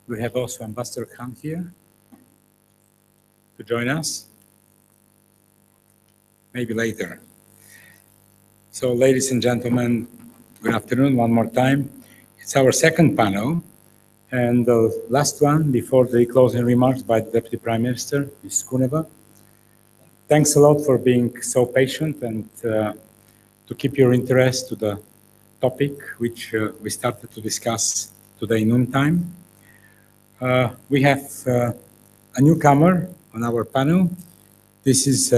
We have also Ambassador Khan here to join us. Maybe later. So, ladies and gentlemen, good afternoon one more time. It's our second panel, and the last one before the closing remarks by the Deputy Prime Minister, Ms. Kuneva. Thanks a lot for being so patient and to keep your interest to the topic which we started to discuss today noontime. We have a newcomer on our panel. This is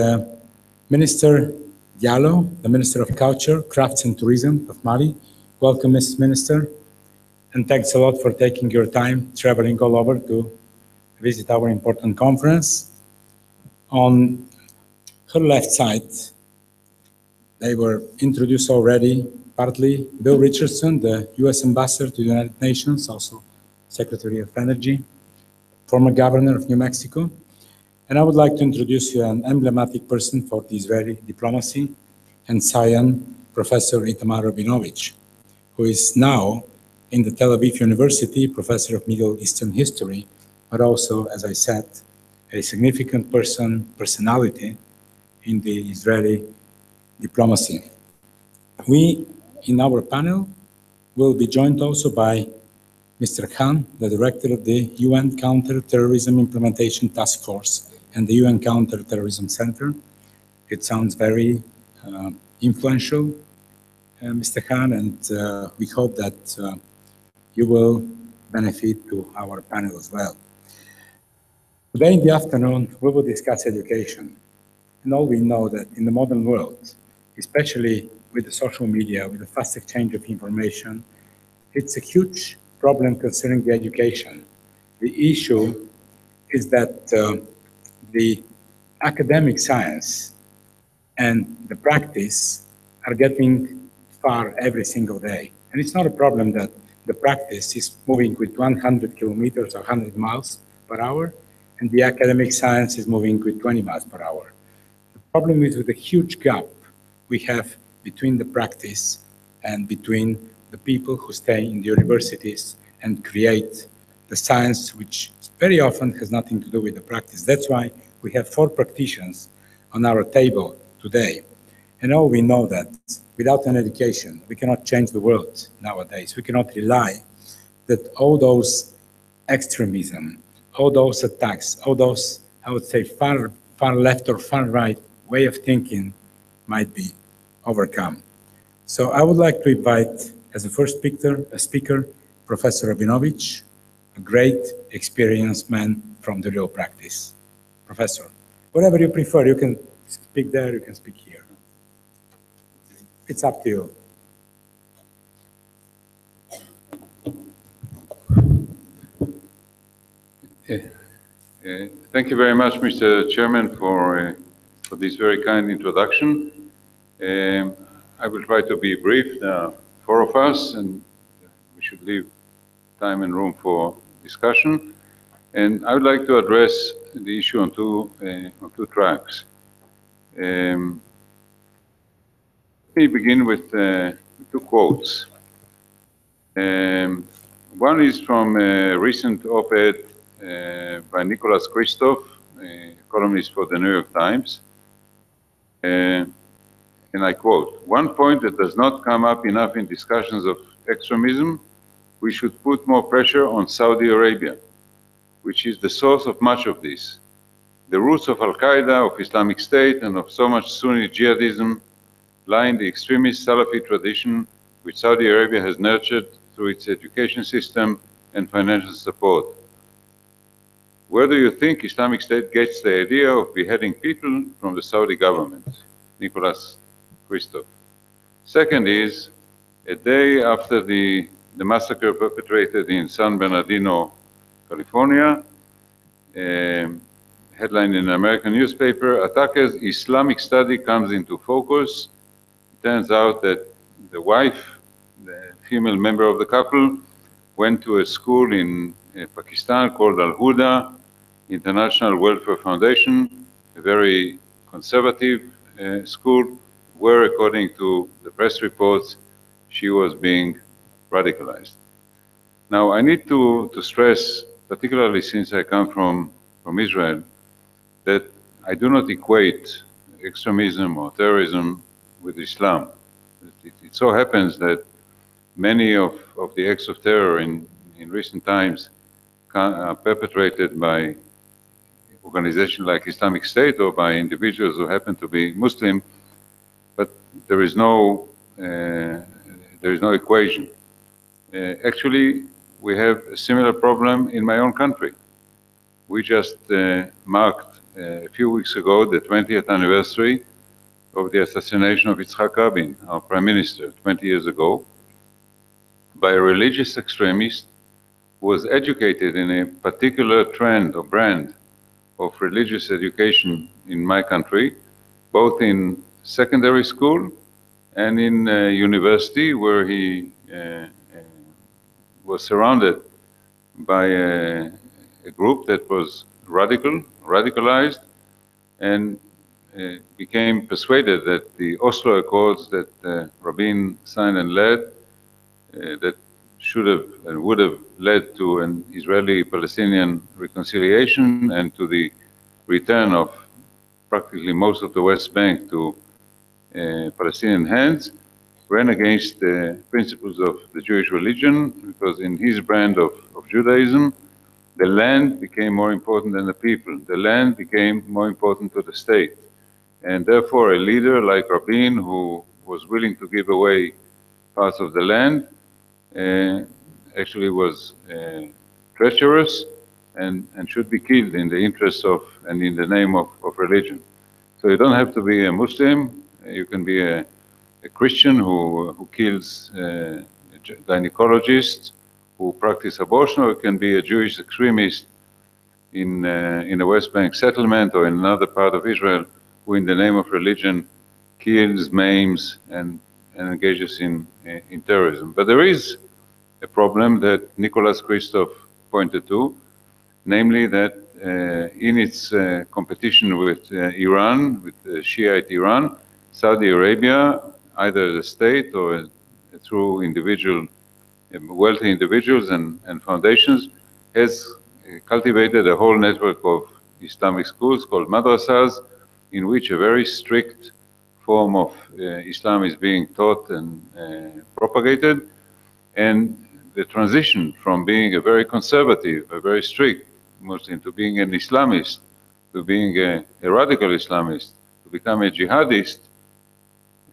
Minister Diallo, the Minister of Culture, Crafts and Tourism of Mali. Welcome, Mrs. Minister, and thanks a lot for taking your time traveling all over to visit our important conference. On her left side, they were introduced already, partly Bill Richardson, the US Ambassador to the United Nations, also Secretary of Energy, former Governor of New Mexico. And I would like to introduce you an emblematic person for the Israeli diplomacy and science, Professor Itamar Rabinovich, who is now in the Tel Aviv University, Professor of Middle Eastern History, but also, as I said, a significant personality in the Israeli diplomacy. We, in our panel, will be joined also by Mr. Khan, the Director of the UN Counter-Terrorism Implementation Task Force and the UN Counter-Terrorism Center. It sounds very influential, Mr. Khan, and we hope that you will benefit to our panel as well. Today in the afternoon, we will discuss education. And all we know that in the modern world, especially with the social media, with the fast exchange of information, it's a huge problem concerning the education. The issue is that the academic science and the practice are getting far every single day. And it's not a problem that the practice is moving with 100 kilometers or 100 miles per hour, and the academic science is moving with 20 miles per hour. The problem is with the huge gap we have between the practice and between the people who stay in the universities and create the science, which very often has nothing to do with the practice. That's why we have 4 practitioners on our table today. And all we know that without an education, we cannot change the world nowadays. We cannot rely that all those extremism, all those attacks, all those, I would say, far left or far right way of thinking might be overcome. So I would like to invite, as a first speaker, Professor Rabinovich, a great experienced man from the real practice. Professor, whatever you prefer, you can speak there, you can speak here. It's up to you. Thank you very much, Mr. Chairman, for this very kind introduction. I will try to be brief. There are 4 of us, and we should leave time and room for discussion. And I would like to address the issue on two tracks. Let me begin with 2 quotes. One is from a recent op-ed by Nicholas Kristof, a columnist for the New York Times. And I quote, "One point that does not come up enough in discussions of extremism, we should put more pressure on Saudi Arabia, which is the source of much of this. The roots of Al-Qaeda, of Islamic State, and of so much Sunni jihadism lie in the extremist Salafi tradition which Saudi Arabia has nurtured through its education system and financial support. Where do you think Islamic State gets the idea of beheading people from the Saudi government?" Nicholas Kristof. Second is, a day after the massacre perpetrated in San Bernardino, California, headline in an American newspaper, "Attackers' Islamic study comes into focus." It turns out that the wife, the female member of the couple, went to a school in Pakistan called Al-Huda International Welfare Foundation, a very conservative school, where, according to the press reports, she was being radicalized. Now, I need to stress particularly since I come from Israel, that I do not equate extremism or terrorism with Islam. It so happens that many of the acts of terror in recent times are perpetrated by organizations like Islamic State or by individuals who happen to be Muslim, but there is no equation. Actually, we have a similar problem in my own country. We just marked a few weeks ago the 20th anniversary of the assassination of Yitzhak Rabin, our prime minister, 20 years ago, by a religious extremist who was educated in a particular trend or brand of religious education in my country, both in secondary school and in university, where he was surrounded by a group that was radicalized, and became persuaded that the Oslo Accords that Rabin signed and led, that should have and would have led to an Israeli-Palestinian reconciliation and to the return of practically most of the West Bank to Palestinian hands, ran against the principles of the Jewish religion, because in his brand of Judaism, the land became more important than the people. The land became more important to the state. And therefore, a leader like Rabin, who was willing to give away parts of the land, actually was treacherous and should be killed in the interest of and in the name of religion. So you don't have to be a Muslim. You can be a Christian who kills gynecologists who practice abortion, or it can be a Jewish extremist in a West Bank settlement or in another part of Israel who in the name of religion kills, maims, and engages in terrorism. But there is a problem that Nicholas Christoph pointed to, namely that in its competition with Iran, with Shiite Iran, Saudi Arabia, either as a state or through wealthy individuals and foundations, has cultivated a whole network of Islamic schools called madrasas, in which a very strict form of Islam is being taught and propagated. And the transition from being a very conservative, a very strict Muslim, to being an Islamist, to being a radical Islamist, to become a jihadist,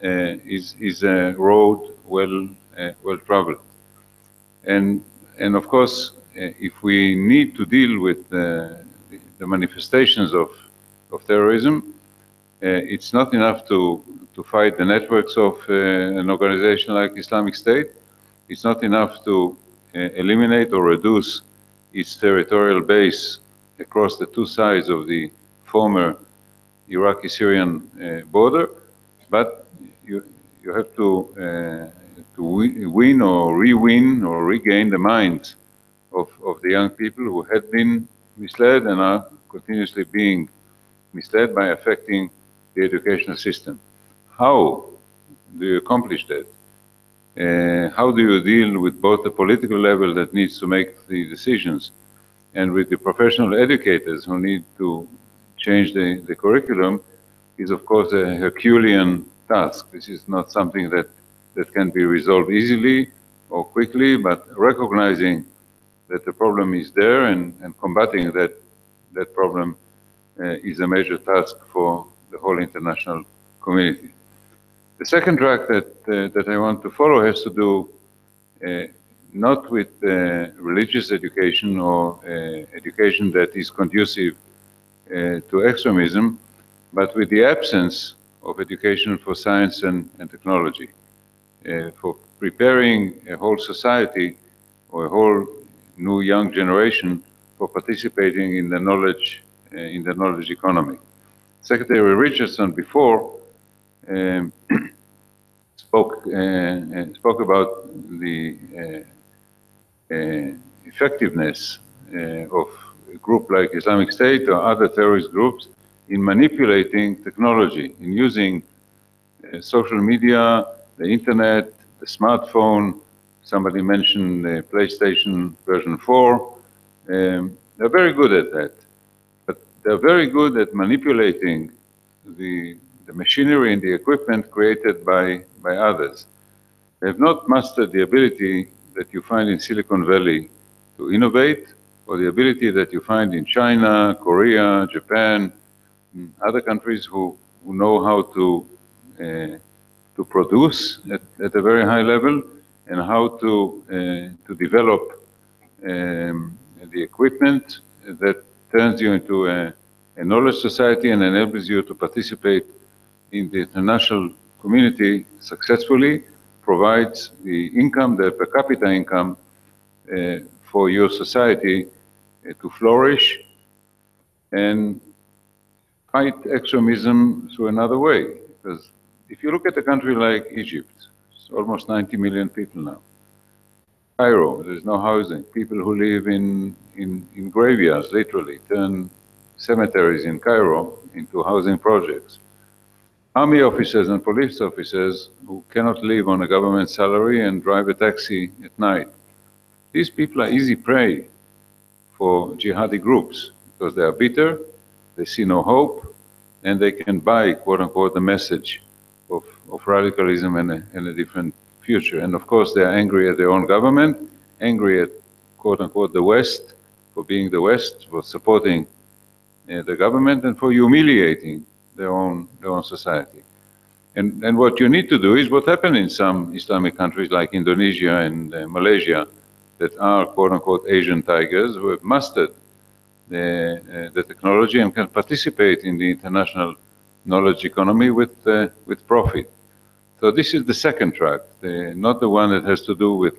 is a road well traveled. And of course, if we need to deal with the manifestations of terrorism, it's not enough to fight the networks of an organization like Islamic State. It's not enough to eliminate or reduce its territorial base across the two sides of the former Iraqi-Syrian border, but you have to win or re-win or regain the minds of the young people who had been misled and are continuously being misled by affecting the educational system. How do you accomplish that? How do you deal with both the political level that needs to make the decisions and with the professional educators who need to change the curriculum is, of course, a Herculean task. This is not something that can be resolved easily or quickly, but recognizing that the problem is there and combating that problem is a major task for the whole international community. The second track that I want to follow has to do not with religious education or education that is conducive to extremism, but with the absence of education for science and technology, for preparing a whole society or a whole new young generation for participating in the knowledge economy. Secretary Richardson before spoke about the effectiveness of a group like Islamic State or other terrorist groups in manipulating technology, in using social media, the internet, the smartphone. Somebody mentioned the PlayStation version 4, They're very good at that, but they're very good at manipulating the machinery and the equipment created by others. They have not mastered the ability that you find in Silicon Valley to innovate, or the ability that you find in China, Korea, Japan, other countries who know how to produce at a very high level, and how to develop the equipment that turns you into a knowledge society and enables you to participate in the international community successfully, provides the income, the per capita income for your society to flourish, and fight extremism through another way. Because if you look at a country like Egypt, it's almost 90 million people now. Cairo, there's no housing. People who live in graveyards, literally, turn cemeteries in Cairo into housing projects. Army officers and police officers who cannot live on a government salary and drive a taxi at night. These people are easy prey for jihadi groups because they are bitter, they see no hope, and they can buy, quote unquote, the message of radicalism and a different future. And of course, they are angry at their own government, angry at, quote unquote, the West for being the West, for supporting the government, and for humiliating their own society. And what you need to do is what happened in some Islamic countries like Indonesia and Malaysia that are, quote unquote, Asian tigers who have mastered the technology and can participate in the international knowledge economy with profit. So this is the second track, not the one that has to do with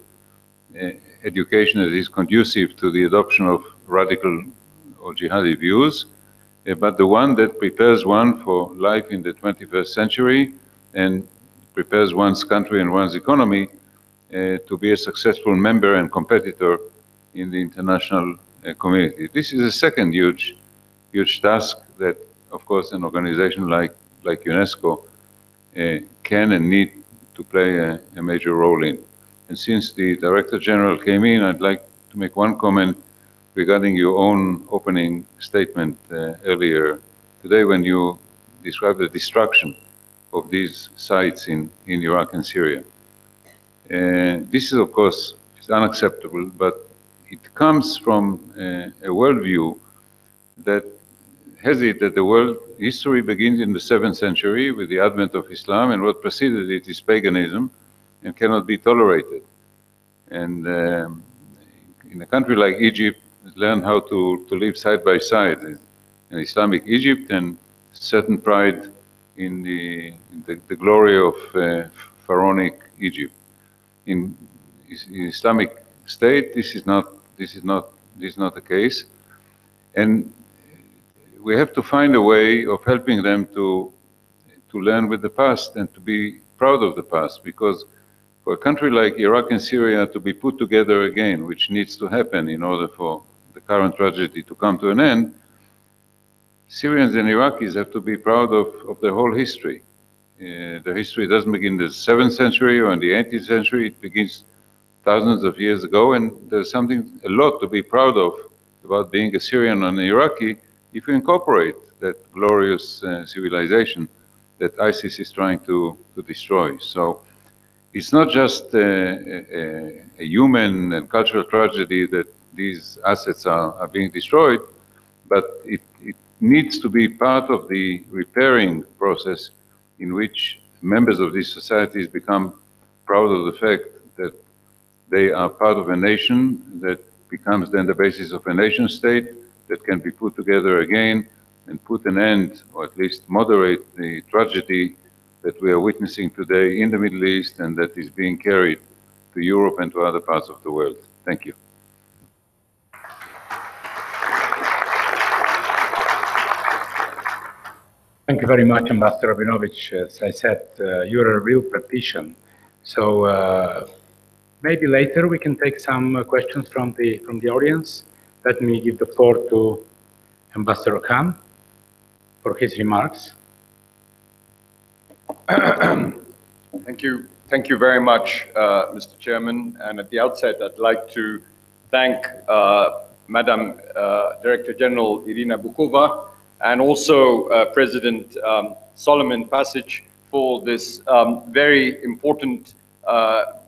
education that is conducive to the adoption of radical or jihadi views, but the one that prepares one for life in the 21st century and prepares one's country and one's economy to be a successful member and competitor in the international community. This is a second huge task that, of course, an organization like UNESCO can and need to play a major role in. And since the Director General came in, I'd like to make one comment regarding your own opening statement earlier today when you described the destruction of these sites in Iraq and Syria. This is, of course, unacceptable, but it comes from a worldview that has it that the world history begins in the 7th century with the advent of Islam, and what preceded it is paganism and cannot be tolerated. And in a country like Egypt, learn how to live side by side in Islamic Egypt, and certain pride in the glory of pharaonic Egypt. In Islamic State, this is not the case, and we have to find a way of helping them to learn with the past and to be proud of the past, because for a country like Iraq and Syria to be put together again, which needs to happen in order for the current tragedy to come to an end, Syrians and Iraqis have to be proud of their whole history. The history doesn't begin in the 7th century or in the 18th century, it begins thousands of years ago, and there's a lot to be proud of about being a Syrian and an Iraqi if you incorporate that glorious civilization that ISIS is trying to destroy. So it's not just a human and cultural tragedy that these assets are being destroyed, but it needs to be part of the repairing process in which members of these societies become proud of the fact that they are part of a nation that becomes then the basis of a nation state that can be put together again and put an end, or at least moderate the tragedy that we are witnessing today in the Middle East and that is being carried to Europe and to other parts of the world. Thank you. Thank you very much, Ambassador Rabinovich. As I said, you're a real practitioner. So maybe later we can take some questions from the audience. Let me give the floor to Ambassador Khan for his remarks. Thank you. Thank you very much, Mr. Chairman. And at the outset, I'd like to thank Madam Director General Irina Bokova, and also President Solomon Passage for this very important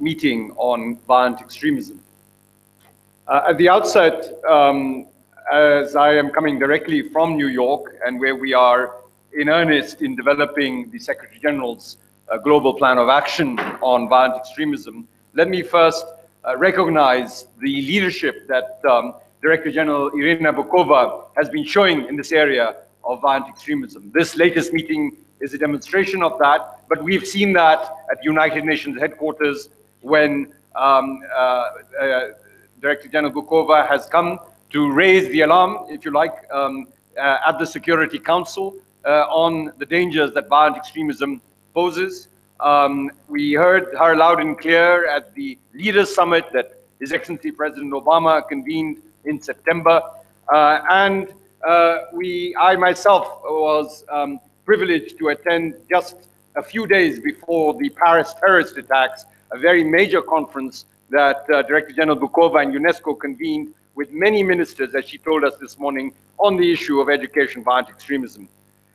meeting on violent extremism. At the outset, as I am coming directly from New York, and where we are in earnest in developing the Secretary General's global plan of action on violent extremism, let me first recognize the leadership that Director General Irina Bokova has been showing in this area of violent extremism. This latest meeting is a demonstration of that, but we've seen that at United Nations headquarters when Director General Bokova has come to raise the alarm, if you like, at the Security Council on the dangers that violent extremism poses. We heard her loud and clear at the Leaders Summit that His Excellency President Obama convened in September. I myself was privileged to attend just a few days before the Paris terrorist attacks, a very major conference that Director General Bokova and UNESCO convened with many ministers, as she told us this morning, on the issue of education violent extremism.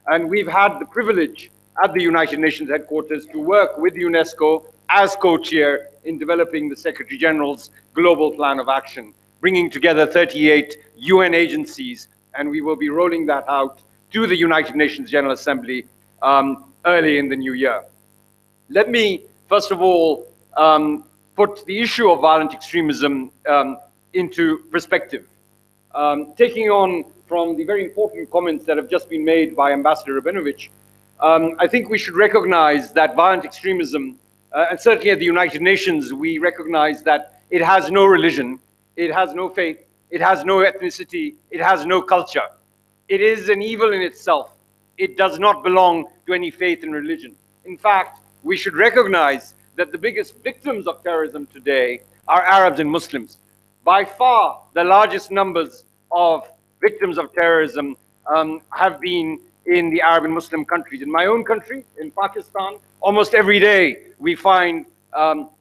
And we've had the privilege at the United Nations headquarters to work with UNESCO as co-chair in developing the Secretary General's global plan of action, bringing together 38 UN agencies, and we will be rolling that out to the United Nations General Assembly early in the new year. Let me, first of all, put the issue of violent extremism into perspective. Taking on from the very important comments that have just been made by Ambassador Rabinovich, I think we should recognize that violent extremism, and certainly at the United Nations, we recognize that it has no religion, it has no faith, it has no ethnicity, it has no culture. It is an evil in itself. It does not belong to any faith and religion. In fact, we should recognize that the biggest victims of terrorism today are Arabs and Muslims. By far, the largest numbers of victims of terrorism have been in the Arab and Muslim countries. In my own country, in Pakistan, almost every day we find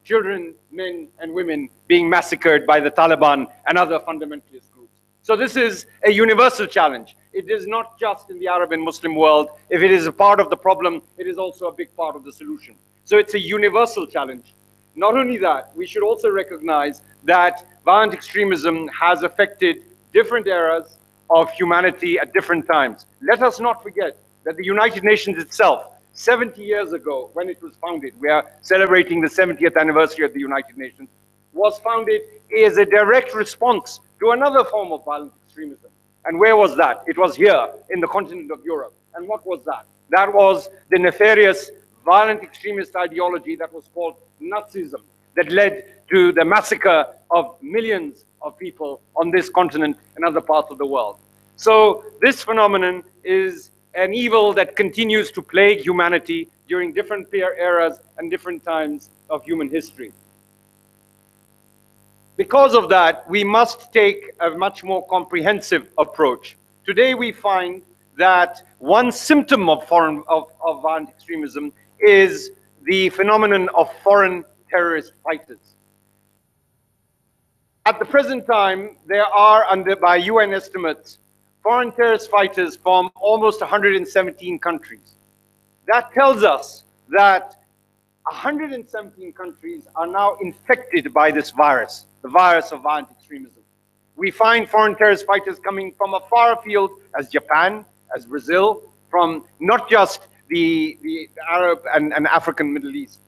children, men, and women being massacred by the Taliban and other fundamentalist groups. So this is a universal challenge. It is not just in the Arab and Muslim world. If it is a part of the problem, it is also a big part of the solution. So it's a universal challenge. Not only that, we should also recognize that violent extremism has affected different eras of humanity at different times. Let us not forget that the United Nations itself, 70 years ago, when it was founded, we are celebrating the 70th anniversary of the United Nations, was founded as a direct response to another form of violent extremism. And where was that? It was here in the continent of Europe. And what was that? That was the nefarious violent extremist ideology that was called Nazism, that led to the massacre of millions of people on this continent and other parts of the world. So this phenomenon is an evil that continues to plague humanity during different eras and different times of human history. Because of that, we must take a much more comprehensive approach. Today we find that one symptom of violent extremism is the phenomenon of foreign terrorist fighters. At the present time, there are, by UN estimates, foreign terrorist fighters from almost 117 countries. That tells us that 117 countries are now infected by this virus, the virus of violent extremism. We find foreign terrorist fighters coming from a far field as Japan, as Brazil, from not just the Arab and African Middle East.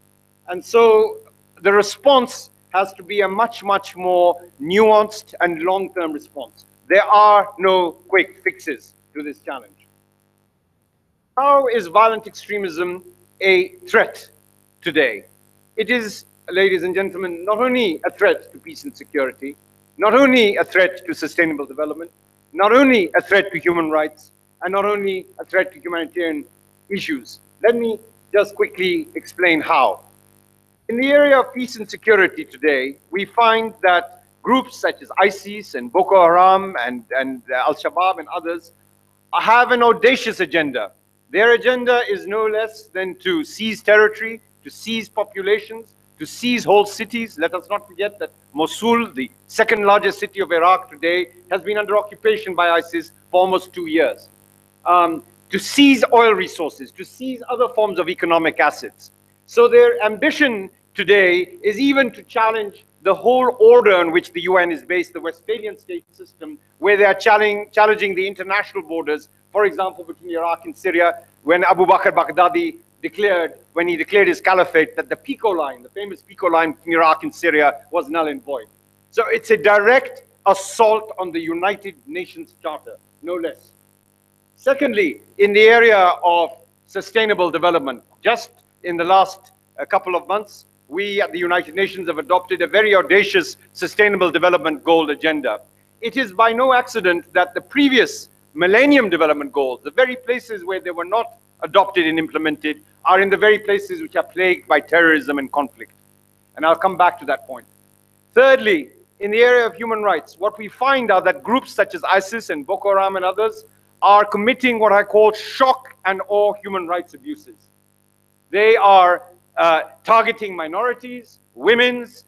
And so the response has to be a much, much more nuanced and long-term response. There are no quick fixes to this challenge. How is violent extremism a threat today? It is, ladies and gentlemen, not only a threat to peace and security, not only a threat to sustainable development, not only a threat to human rights, and not only a threat to humanitarian issues. Let me just quickly explain how. In the area of peace and security today, we find that groups such as ISIS and Boko Haram and Al-Shabaab and others have an audacious agenda. Their agenda is no less than to seize territory, to seize populations, to seize whole cities. Let us not forget that Mosul, the second largest city of Iraq today, has been under occupation by ISIS for almost 2 years. To seize oil resources, to seize other forms of economic assets. So their ambition today is even to challenge the whole order on which the UN is based, the Westphalian state system, where they are challenging the international borders, for example, between Iraq and Syria, when Abu Bakr Baghdadi declared, when he declared his caliphate, that the Pico line, the famous Pico line between Iraq and Syria, was null and void. So it's a direct assault on the United Nations Charter, no less. Secondly, in the area of sustainable development, just in the last couple of months, we at the United Nations have adopted a very audacious Sustainable Development Goal agenda. It is by no accident that the previous Millennium Development Goals, the very places where they were not adopted and implemented, are in the very places which are plagued by terrorism and conflict. And I'll come back to that point. Thirdly, in the area of human rights, what we find are that groups such as ISIS and Boko Haram and others are committing what I call shock and awe human rights abuses. They are targeting minorities, women's,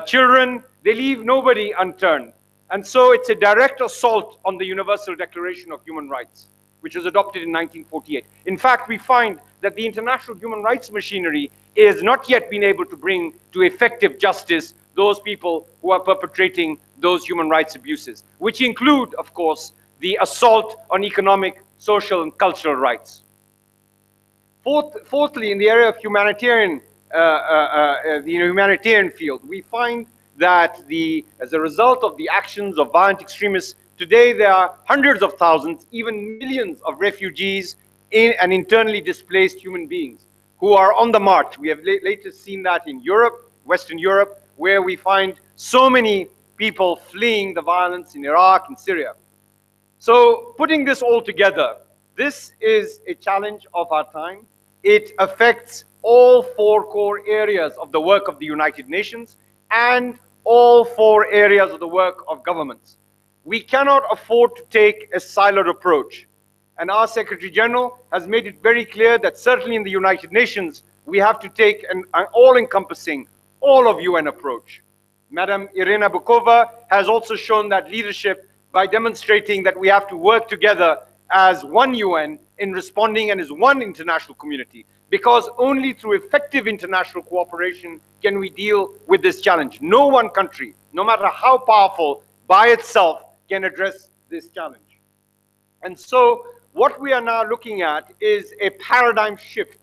children. They leave nobody unturned. And so it's a direct assault on the Universal Declaration of Human Rights, which was adopted in 1948. In fact, we find that the international human rights machinery is not yet been able to bring to effective justice those people who are perpetrating those human rights abuses, which include, of course, the assault on economic, social, and cultural rights. Fourthly, in the area of humanitarian, the humanitarian field, we find that as a result of the actions of violent extremists, today there are hundreds of thousands, even millions of refugees and internally displaced human beings who are on the march. We have later seen that in Europe, Western Europe, where we find so many people fleeing the violence in Iraq and Syria. So putting this all together, this is a challenge of our time. It affects all 4 core areas of the work of the United Nations and all 4 areas of the work of governments. We cannot afford to take a siloed approach. And our Secretary General has made it very clear that certainly in the United Nations, we have to take an all-encompassing, all-of-UN approach. Madam Irina Bokova has also shown that leadership by demonstrating that we have to work together as one UN in responding and as one international community, because only through effective international cooperation can we deal with this challenge. No one country, no matter how powerful, by itself can address this challenge. And so what we are now looking at is a paradigm shift.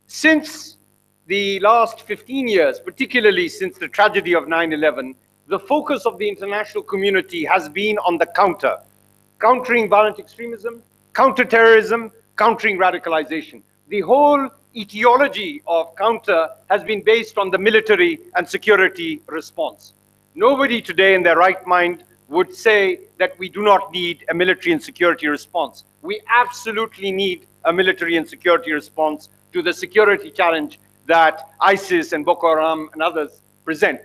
Since the last 15 years, particularly since the tragedy of 9/11, the focus of the international community has been on the countering violent extremism, counter-terrorism, countering radicalization. The whole etiology of counter has been based on the military and security response. Nobody today in their right mind would say that we do not need a military and security response. We absolutely need a military and security response to the security challenge that ISIS and Boko Haram and others present.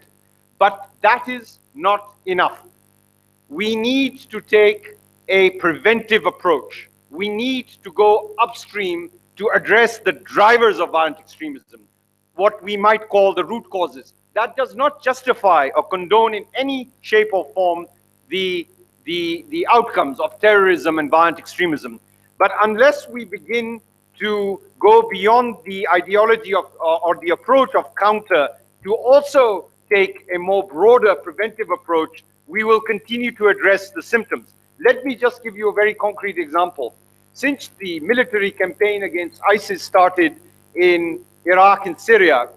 But that is not enough. We need to take a preventive approach. We need to go upstream to address the drivers of violent extremism, what we might call the root causes. That does not justify or condone in any shape or form the outcomes of terrorism and violent extremism. But unless we begin to go beyond the ideology of or the approach of counter to also take a more broader preventive approach, we will continue to address the symptoms. Let me just give you a very concrete example. Since the military campaign against ISIS started in Iraq and Syria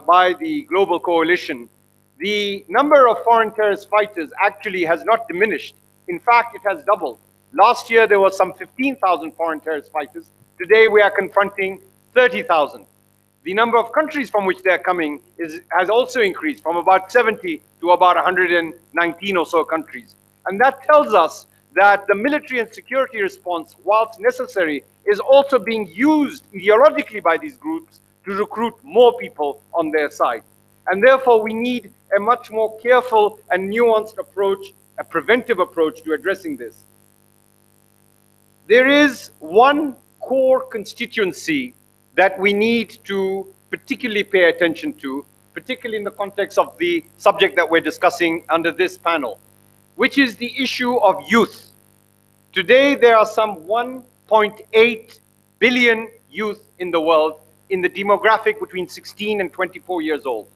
by the global coalition, the number of foreign terrorist fighters actually has not diminished. In fact, it has doubled. Last year, there were some 15,000 foreign terrorist fighters. Today, we are confronting 30,000. The number of countries from which they're coming has also increased from about 70 to about 119 or so countries. And that tells us that the military and security response, whilst necessary, is also being used ideologically by these groups to recruit more people on their side. And therefore, we need a much more careful and nuanced approach, a preventive approach to addressing this. There is one core constituency that we need to particularly pay attention to, particularly in the context of the subject that we're discussing under this panel, which is the issue of youth. Today, there are some 1.8 billion youth in the world in the demographic between 16 and 24 years old.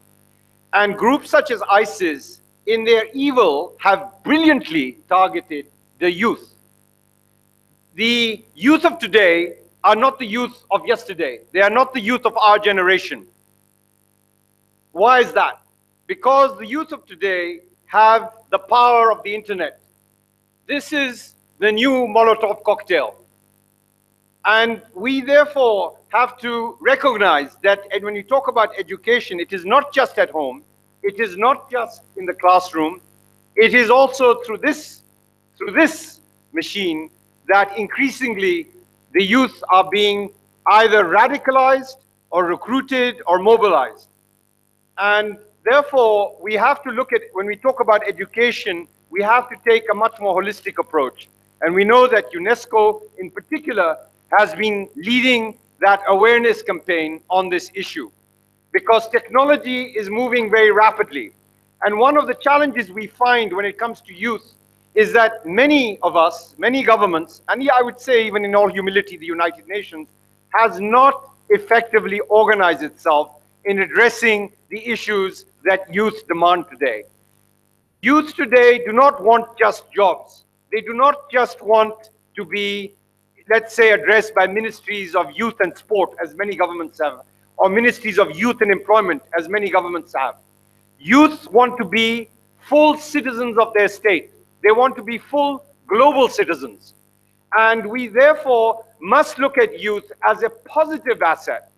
And groups such as ISIS, in their evil, have brilliantly targeted the youth. The youth of today are not the youth of yesterday. They are not the youth of our generation. Why is that? Because the youth of today have the power of the internet. This is the new Molotov cocktail. And we therefore have to recognize that when you talk about education, it is not just at home, it is not just in the classroom, it is also through this machine that increasingly the youth are being either radicalized or recruited or mobilized. And therefore, we have to look at, when we talk about education, we have to take a much more holistic approach. And we know that UNESCO, in particular, has been leading that awareness campaign on this issue, because technology is moving very rapidly. And one of the challenges we find when it comes to youth is that many of us, many governments, and I would say even in all humility, the United Nations, has not effectively organized itself in addressing the issues that youth demand today. Youth today do not want just jobs. They do not just want to be, let's say, addressed by ministries of youth and sport, as many governments have, or ministries of youth and employment, as many governments have. Youth want to be full citizens of their state. They want to be full global citizens. And we therefore must look at youth as a positive asset,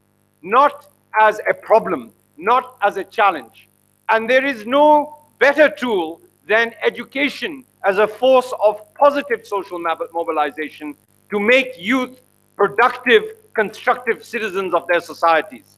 not as a problem, not as a challenge. And there is no better tool than education as a force of positive social mobilization to make youth productive, constructive citizens of their societies.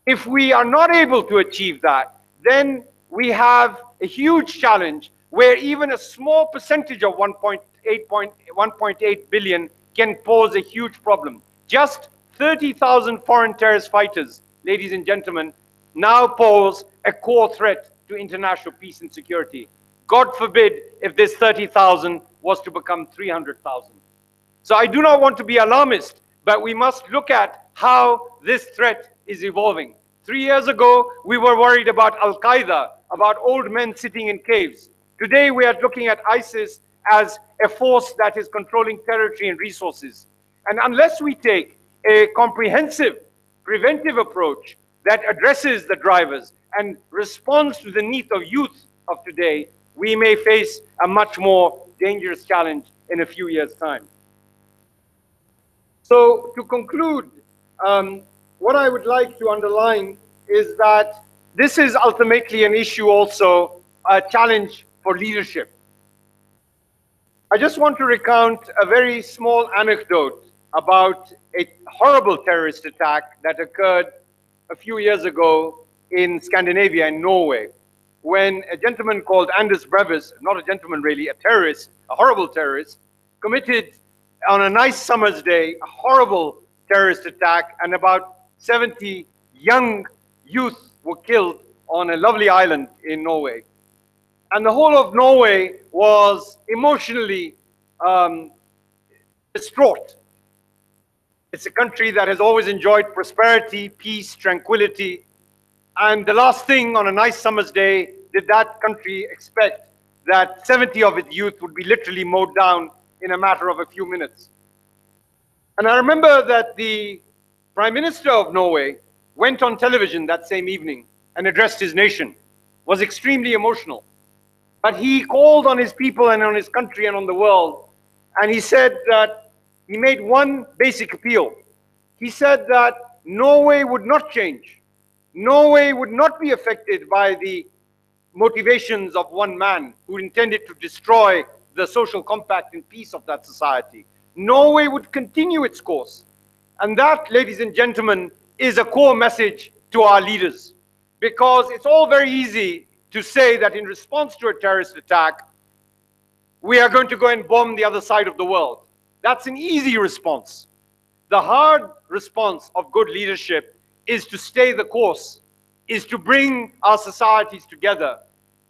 If we are not able to achieve that, then we have a huge challenge where even a small percentage of 1.8 billion can pose a huge problem. Just 30,000 foreign terrorist fighters, ladies and gentlemen, now pose a core threat to international peace and security. God forbid if this 30,000 was to become 300,000. So I do not want to be alarmist, but we must look at how this threat is evolving. 3 years ago, we were worried about Al-Qaeda, about old men sitting in caves. Today, we are looking at ISIS as a force that is controlling territory and resources. And unless we take a comprehensive, preventive approach that addresses the drivers and responds to the needs of youth of today, we may face a much more dangerous challenge in a few years' time. So to conclude, what I would like to underline is that this is ultimately an issue also, a challenge for leadership. I just want to recount a very small anecdote about a horrible terrorist attack that occurred a few years ago in Scandinavia, in Norway, when a gentleman called Anders Brevis, not a gentleman really, a terrorist, a horrible terrorist, committed on a nice summer's day a horrible terrorist attack, and about 70 young youth were killed on a lovely island in Norway. And the whole of Norway was emotionally distraught. It's a country that has always enjoyed prosperity, peace, tranquility. And the last thing on a nice summer's day did that country expect that 70 of its youth would be literally mowed down in a matter of a few minutes. And I remember that the Prime Minister of Norway went on television that same evening and addressed his nation, was extremely emotional. But he called on his people and on his country and on the world, and he said that he made one basic appeal. He said that Norway would not change. Norway would not be affected by the motivations of one man who intended to destroy the social compact and peace of that society. Norway would continue its course. And that, ladies and gentlemen, is a core message to our leaders. Because it's all very easy to say that in response to a terrorist attack, we are going to go and bomb the other side of the world. That's an easy response. The hard response of good leadership is to stay the course, is to bring our societies together,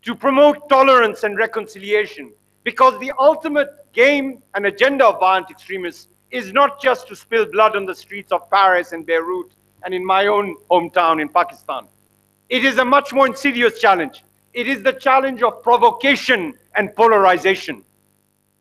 to promote tolerance and reconciliation, because the ultimate game and agenda of violent extremists is not just to spill blood on the streets of Paris and Beirut and in my own hometown in Pakistan. It is a much more insidious challenge. It is the challenge of provocation and polarization.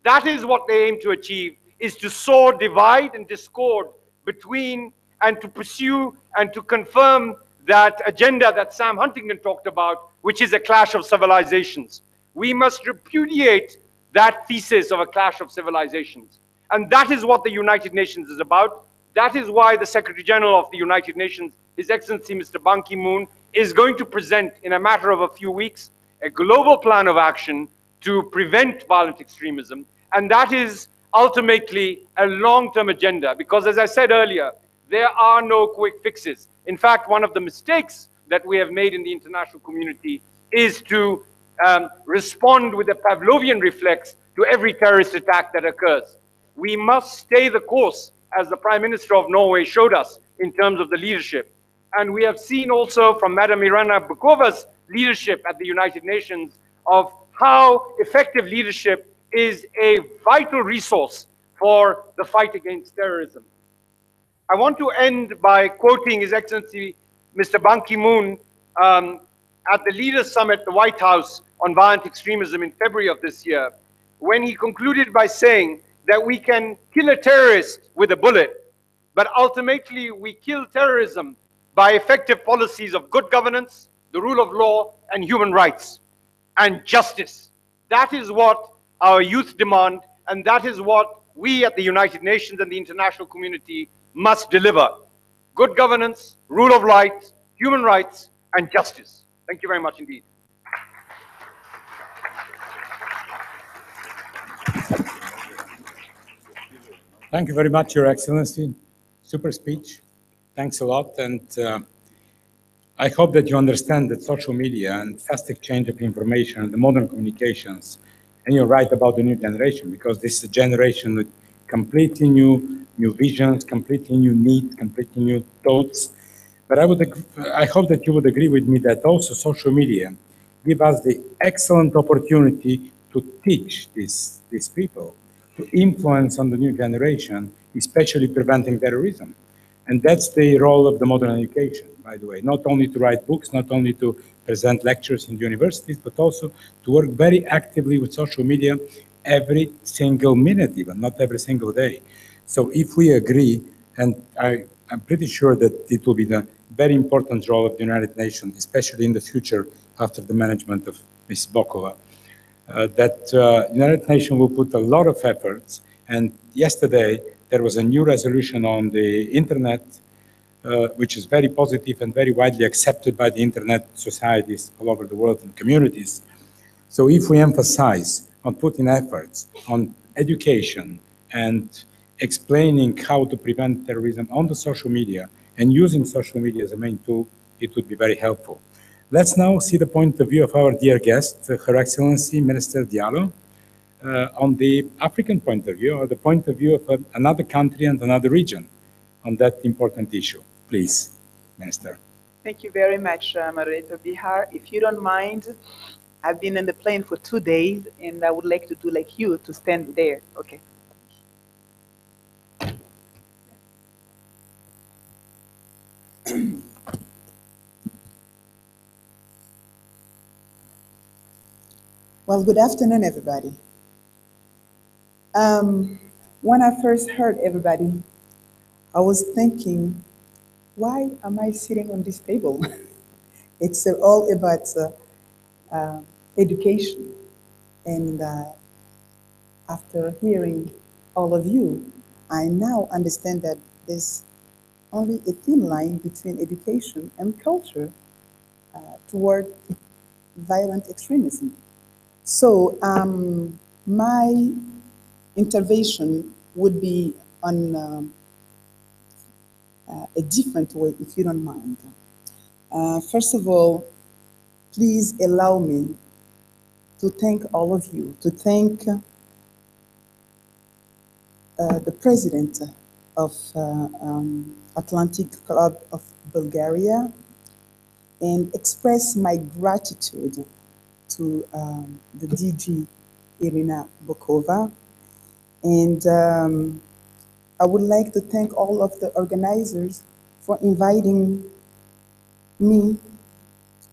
That is what they aim to achieve, is to sow divide and discord between, and to pursue and to confirm that agenda that Sam Huntington talked about, which is a clash of civilizations. We must repudiate that thesis of a clash of civilizations. And that is what the United Nations is about. That is why the Secretary General of the United Nations, His Excellency Mr. Ban Ki-moon, is going to present in a matter of a few weeks a global plan of action to prevent violent extremism. And that is ultimately a long-term agenda, because as I said earlier, there are no quick fixes. In fact, one of the mistakes that we have made in the international community is to respond with a Pavlovian reflex to every terrorist attack that occurs. We must stay the course, as the Prime Minister of Norway showed us in terms of the leadership. And we have seen also from Madam Irina Bukova's leadership at the United Nations of how effective leadership is a vital resource for the fight against terrorism. I want to end by quoting His Excellency Mr. Ban Ki-moon at the Leaders Summit at the White House on violent extremism in February of this year, when he concluded by saying that we can kill a terrorist with a bullet, but ultimately we kill terrorism by effective policies of good governance, the rule of law, and human rights, and justice. That is what our youth demand, and that is what we at the United Nations and the international community must deliver. Good governance, rule of law, human rights, and justice. Thank you very much indeed. Thank you very much, Your Excellency. Super speech. Thanks a lot. And I hope that you understand that social media and fast exchange of information and the modern communications, and you're right about the new generation, because this is a generation with completely new visions, completely new needs, completely new thoughts. But I hope that you would agree with me that also social media give us the excellent opportunity to teach these people, to influence on the new generation, especially preventing terrorism. And that's the role of the modern education, by the way, not only to write books, not only to present lectures in universities, but also to work very actively with social media every single minute, even, not every single day. So if we agree, and I'm pretty sure that it will be the very important role of the United Nations, especially in the future after the management of Ms. Bokova, that the United Nations will put a lot of efforts. And yesterday, there was a new resolution on the internet, which is very positive and very widely accepted by the internet societies all over the world and communities. So if we emphasize on putting efforts on education and explaining how to prevent terrorism on the social media and using social media as a main tool, it would be very helpful. Let's now see the point of view of our dear guest, Her Excellency Minister Diallo, on the African point of view, or the point of view of another country and another region on that important issue. Please, Minister. Thank you very much, Moderator Bihar. If you don't mind, I've been in the plane for 2 days, and I would like to do like you, to stand there. Okay. Well, good afternoon, everybody. When I first heard everybody, I was thinking, why am I sitting on this table? It's all about education. And after hearing all of you, I now understand that there's only a thin line between education and culture toward violent extremism. So my intervention would be on a different way, if you don't mind. First of all, please allow me to thank all of you, to thank the president of Atlantic Club of Bulgaria, and express my gratitude to the DG, Irina Bokova. And I would like to thank all of the organizers for inviting me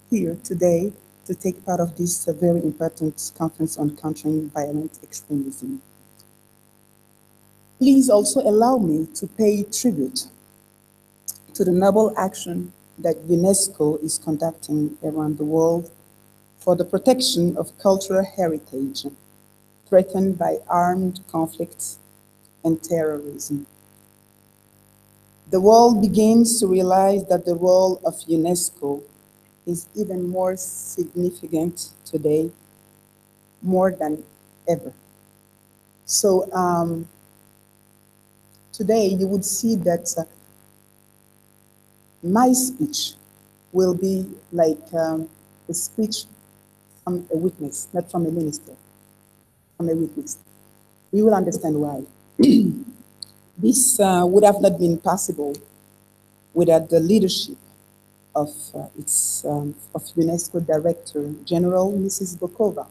here today to take part of this very important conference on countering violent extremism. Please also allow me to pay tribute to the noble action that UNESCO is conducting around the world for the protection of cultural heritage threatened by armed conflicts and terrorism. The world begins to realize that the role of UNESCO is even more significant today, more than ever. So today you would see that my speech will be like a speech from a witness, not from a minister, from a witness. We will understand why. This would have not been possible without the leadership of of UNESCO Director General, Mrs. Bokova.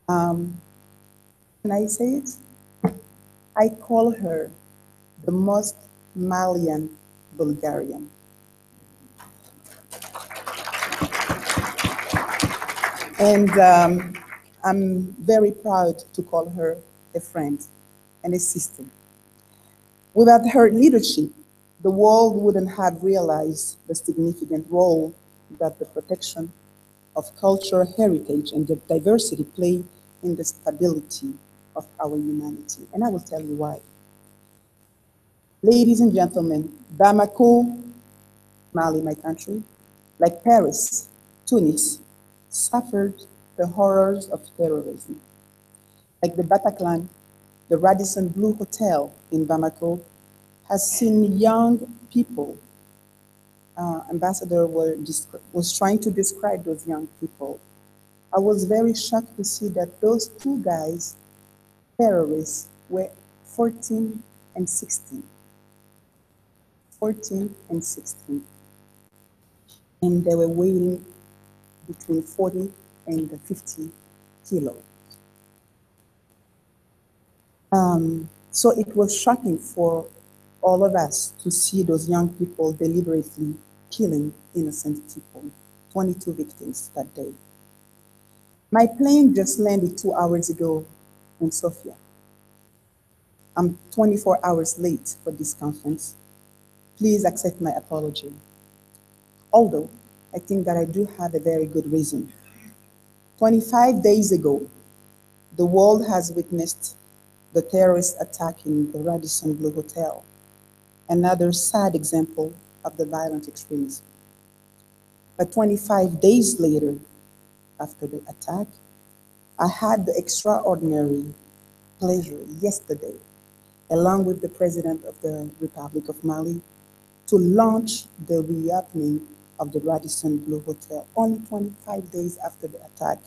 Can I say it? I call her the most Malian Bulgarian. And I'm very proud to call her a friend and a sister. Without her leadership, the world wouldn't have realized the significant role that the protection of cultural heritage and the diversity play in the stability of our humanity. And I will tell you why. Ladies and gentlemen, Bamako, Mali, my country, like Paris, Tunis, suffered the horrors of terrorism. Like the Bataclan, the Radisson Blu Hotel in Bamako has seen young people. Ambassador was trying to describe those young people. I was very shocked to see that those two guys, terrorists, were 14 and 16. 14 and 16. And they were weighing between 40 and 50 kilos. So it was shocking for all of us to see those young people deliberately killing innocent people, 22 victims that day. My plane just landed 2 hours ago in Sofia. I'm 24 hours late for this conference. Please accept my apology. Although I think that I do have a very good reason. 25 days ago, the world has witnessed the terrorist attack in the Radisson Blu Hotel, another sad example of the violent extremism. But 25 days later, after the attack, I had the extraordinary pleasure yesterday, along with the President of the Republic of Mali, to launch the reopening of the Radisson Blu Hotel, only 25 days after the attack.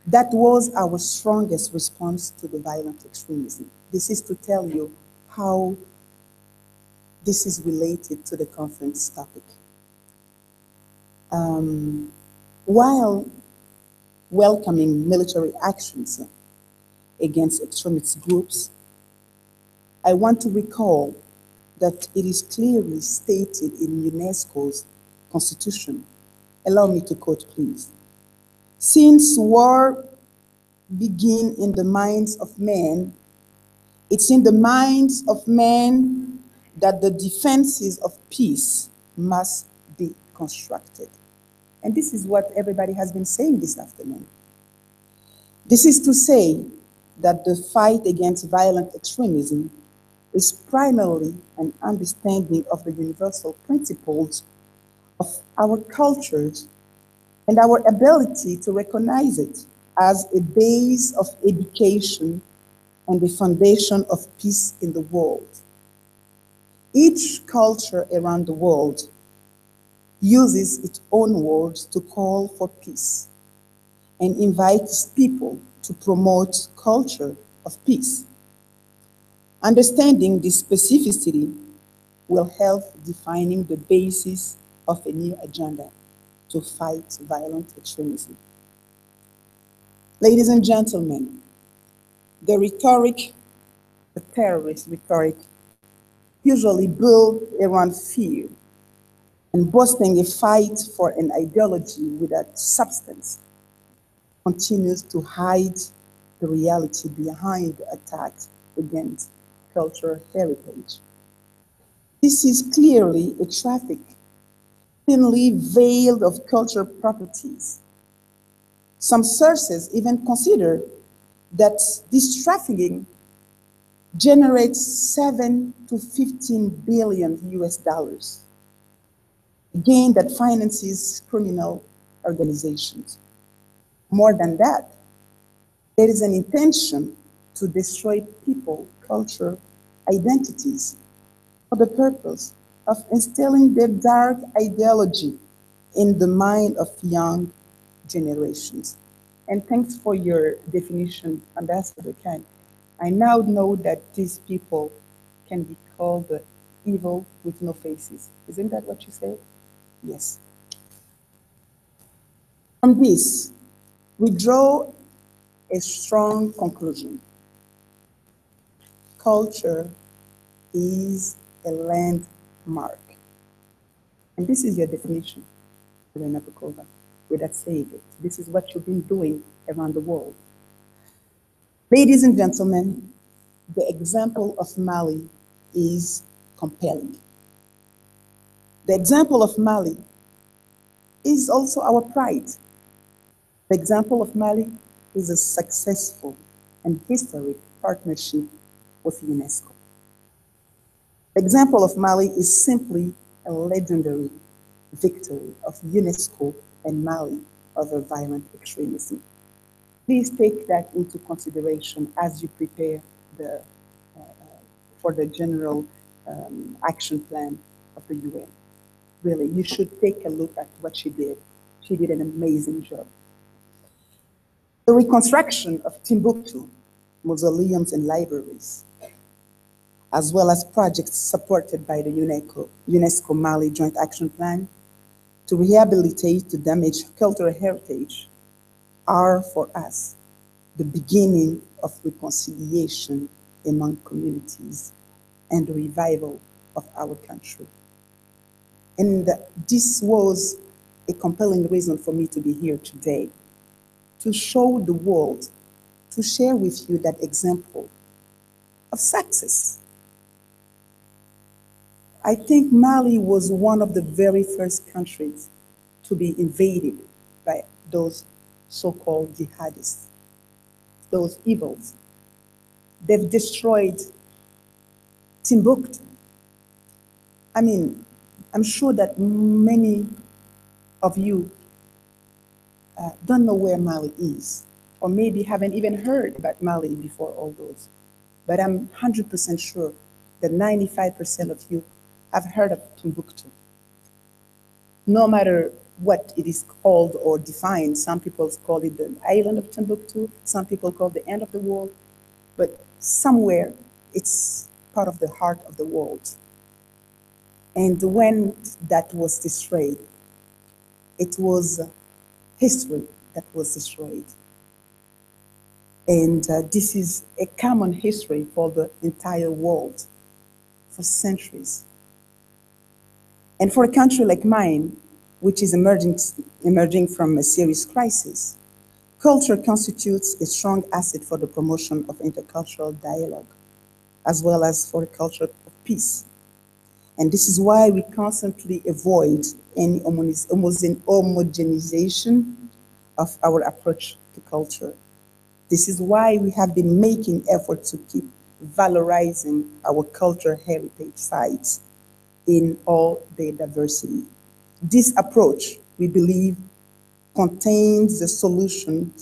That was our strongest response to the violent extremism. This is to tell you how this is related to the conference topic. While welcoming military actions against extremist groups, I want to recall that it is clearly stated in UNESCO's constitution. Allow me to quote, please. Since war begins in the minds of men, it's in the minds of men that the defenses of peace must be constructed. And this is what everybody has been saying this afternoon. This is to say that the fight against violent extremism is primarily an understanding of the universal principles of our cultures and our ability to recognize it as a base of education and the foundation of peace in the world. Each culture around the world uses its own words to call for peace and invites people to promote culture of peace. Understanding this specificity will help defining the basis of a new agenda to fight violent extremism. Ladies and gentlemen, the rhetoric, the terrorist rhetoric, usually built around fear and boasting a fight for an ideology without substance, continues to hide the reality behind the attacks against cultural heritage. This is clearly a traffic thinly veiled of cultural properties. Some sources even consider that this trafficking generates 7 to 15 billion US dollars, a gain that finances criminal organizations. More than that, there is an intention to destroy people, culture, identities for the purpose of instilling their dark ideology in the mind of young generations. And thanks for your definition, Ambassador Khan. I now know that these people can be called evil with no faces. Isn't that what you said? Yes. From this, we draw a strong conclusion. Culture is a landmark. And this is your definition, Elena Bukova, without saying it. This is what you've been doing around the world. Ladies and gentlemen, the example of Mali is compelling. The example of Mali is also our pride. The example of Mali is a successful and historic partnership with UNESCO. The example of Mali is simply a legendary victory of UNESCO and Mali over violent extremism. Please take that into consideration as you prepare for the general action plan of the UN. Really, you should take a look at what she did. She did an amazing job. The reconstruction of Timbuktu, mausoleums and libraries, as well as projects supported by the UNESCO Mali Joint Action Plan to rehabilitate the damaged cultural heritage are for us the beginning of reconciliation among communities and the revival of our country. And this was a compelling reason for me to be here today, to show the world, to share with you that example of success. I think Mali was one of the very first countries to be invaded by those so-called jihadists, those evils. They've destroyed Timbuktu. I mean, I'm sure that many of you don't know where Mali is, or maybe haven't even heard about Mali before all those. But I'm 100% sure that 95% of you have heard of Timbuktu. No matter what it is called or defined, some people call it the island of Timbuktu, some people call it the end of the world, but somewhere it's part of the heart of the world. And when that was destroyed, it was history that was destroyed. And this is a common history for the entire world for centuries. And for a country like mine, which is emerging from a serious crisis, culture constitutes a strong asset for the promotion of intercultural dialogue, as well as for a culture of peace. And this is why we constantly avoid any homogenization of our approach to culture. This is why we have been making efforts to keep valorizing our cultural heritage sites in all their diversity. This approach, we believe, contains the solution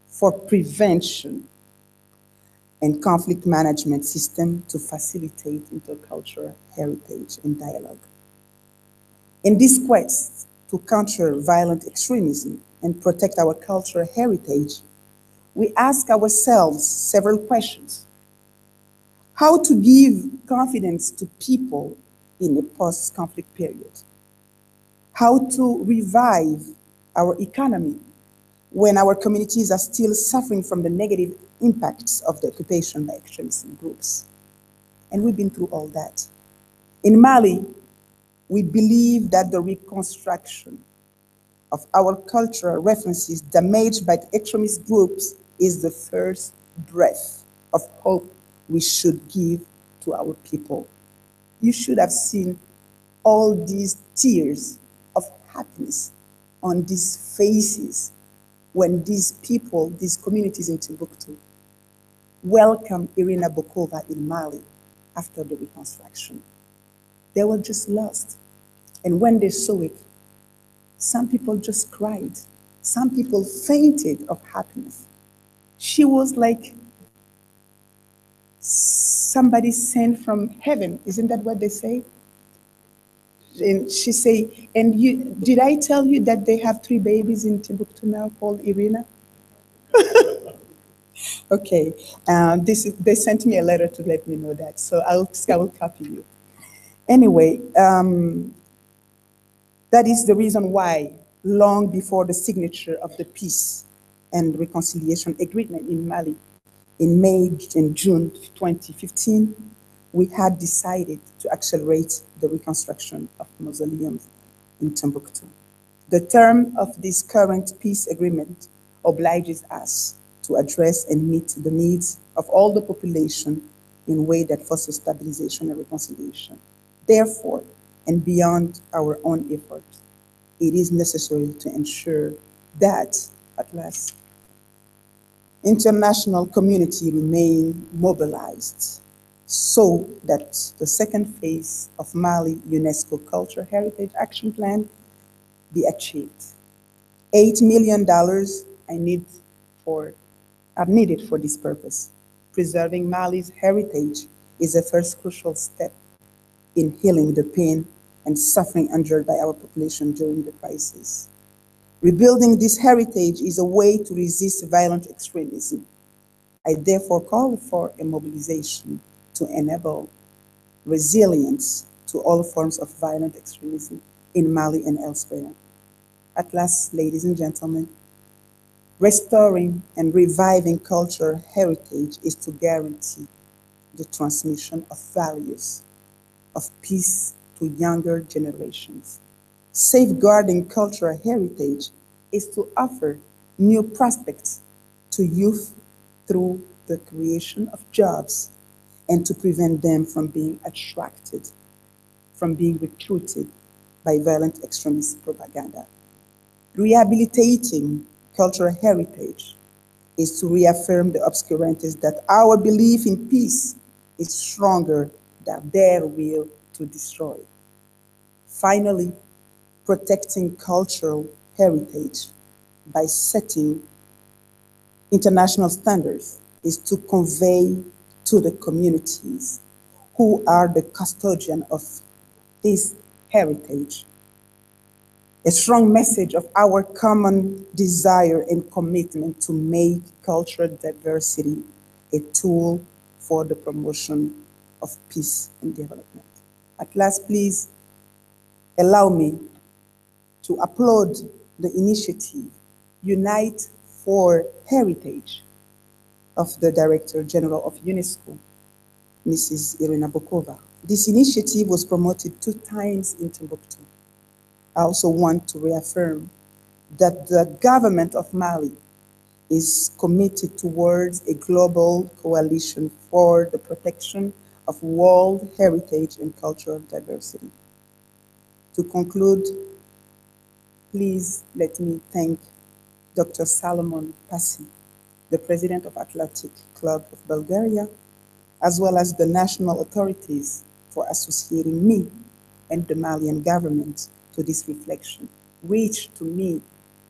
for prevention and conflict management system to facilitate intercultural heritage and dialogue. In this quest to counter violent extremism and protect our cultural heritage, we ask ourselves several questions. How to give confidence to people in a post-conflict period? how to revive our economy when our communities are still suffering from the negative impacts of the occupation by extremist groups. And we've been through all that. In Mali, we believe that the reconstruction of our cultural references damaged by extremist groups is the first breath of hope we should give to our people. You should have seen all these tears of happiness on these faces when these people, these communities in Timbuktu, welcomed Irina Bokova in Mali after the reconstruction. They were just lost. And when they saw it, some people just cried. Some people fainted of happiness. She was like somebody sent from heaven. Isn't that what they say? And she say, and you, did I tell you that they have 3 babies in Timbuktu now called Irina? Okay, they sent me a letter to let me know that, so I will copy you. Anyway, that is the reason why, long before the signature of the Peace and Reconciliation Agreement in Mali in May and June 2015, we had decided to accelerate the reconstruction of mausoleums in Timbuktu. The term of this current peace agreement obliges us to address and meet the needs of all the population in a way that fosters stabilization and reconciliation. Therefore, and beyond our own efforts, it is necessary to ensure that, at last, international community remain mobilized so that the second phase of Mali UNESCO Cultural Heritage Action Plan be achieved. $8 million are needed for this purpose. Preserving Mali's heritage is the first crucial step in healing the pain and suffering endured by our population during the crisis. Rebuilding this heritage is a way to resist violent extremism. I therefore call for a mobilization to enable resilience to all forms of violent extremism in Mali and elsewhere. At last, ladies and gentlemen, restoring and reviving cultural heritage is to guarantee the transmission of values of peace to younger generations. Safeguarding cultural heritage is to offer new prospects to youth through the creation of jobs and to prevent them from being attracted, from being recruited by violent extremist propaganda. Rehabilitating cultural heritage is to reaffirm the obscurantists that our belief in peace is stronger than their will to destroy. Finally, protecting cultural heritage by setting international standards is to convey to the communities who are the custodian of this heritage a strong message of our common desire and commitment to make cultural diversity a tool for the promotion of peace and development. At last, please allow me to applaud the initiative Unite for Heritage of the Director General of UNESCO, Mrs. Irina Bokova. This initiative was promoted 2 times in Timbuktu. I also want to reaffirm that the government of Mali is committed towards a global coalition for the protection of world heritage and cultural diversity. To conclude, please let me thank Dr. Salomon Pasi, the president of Atlantic Club of Bulgaria, as well as the national authorities for associating me and the Malian government to this reflection, which to me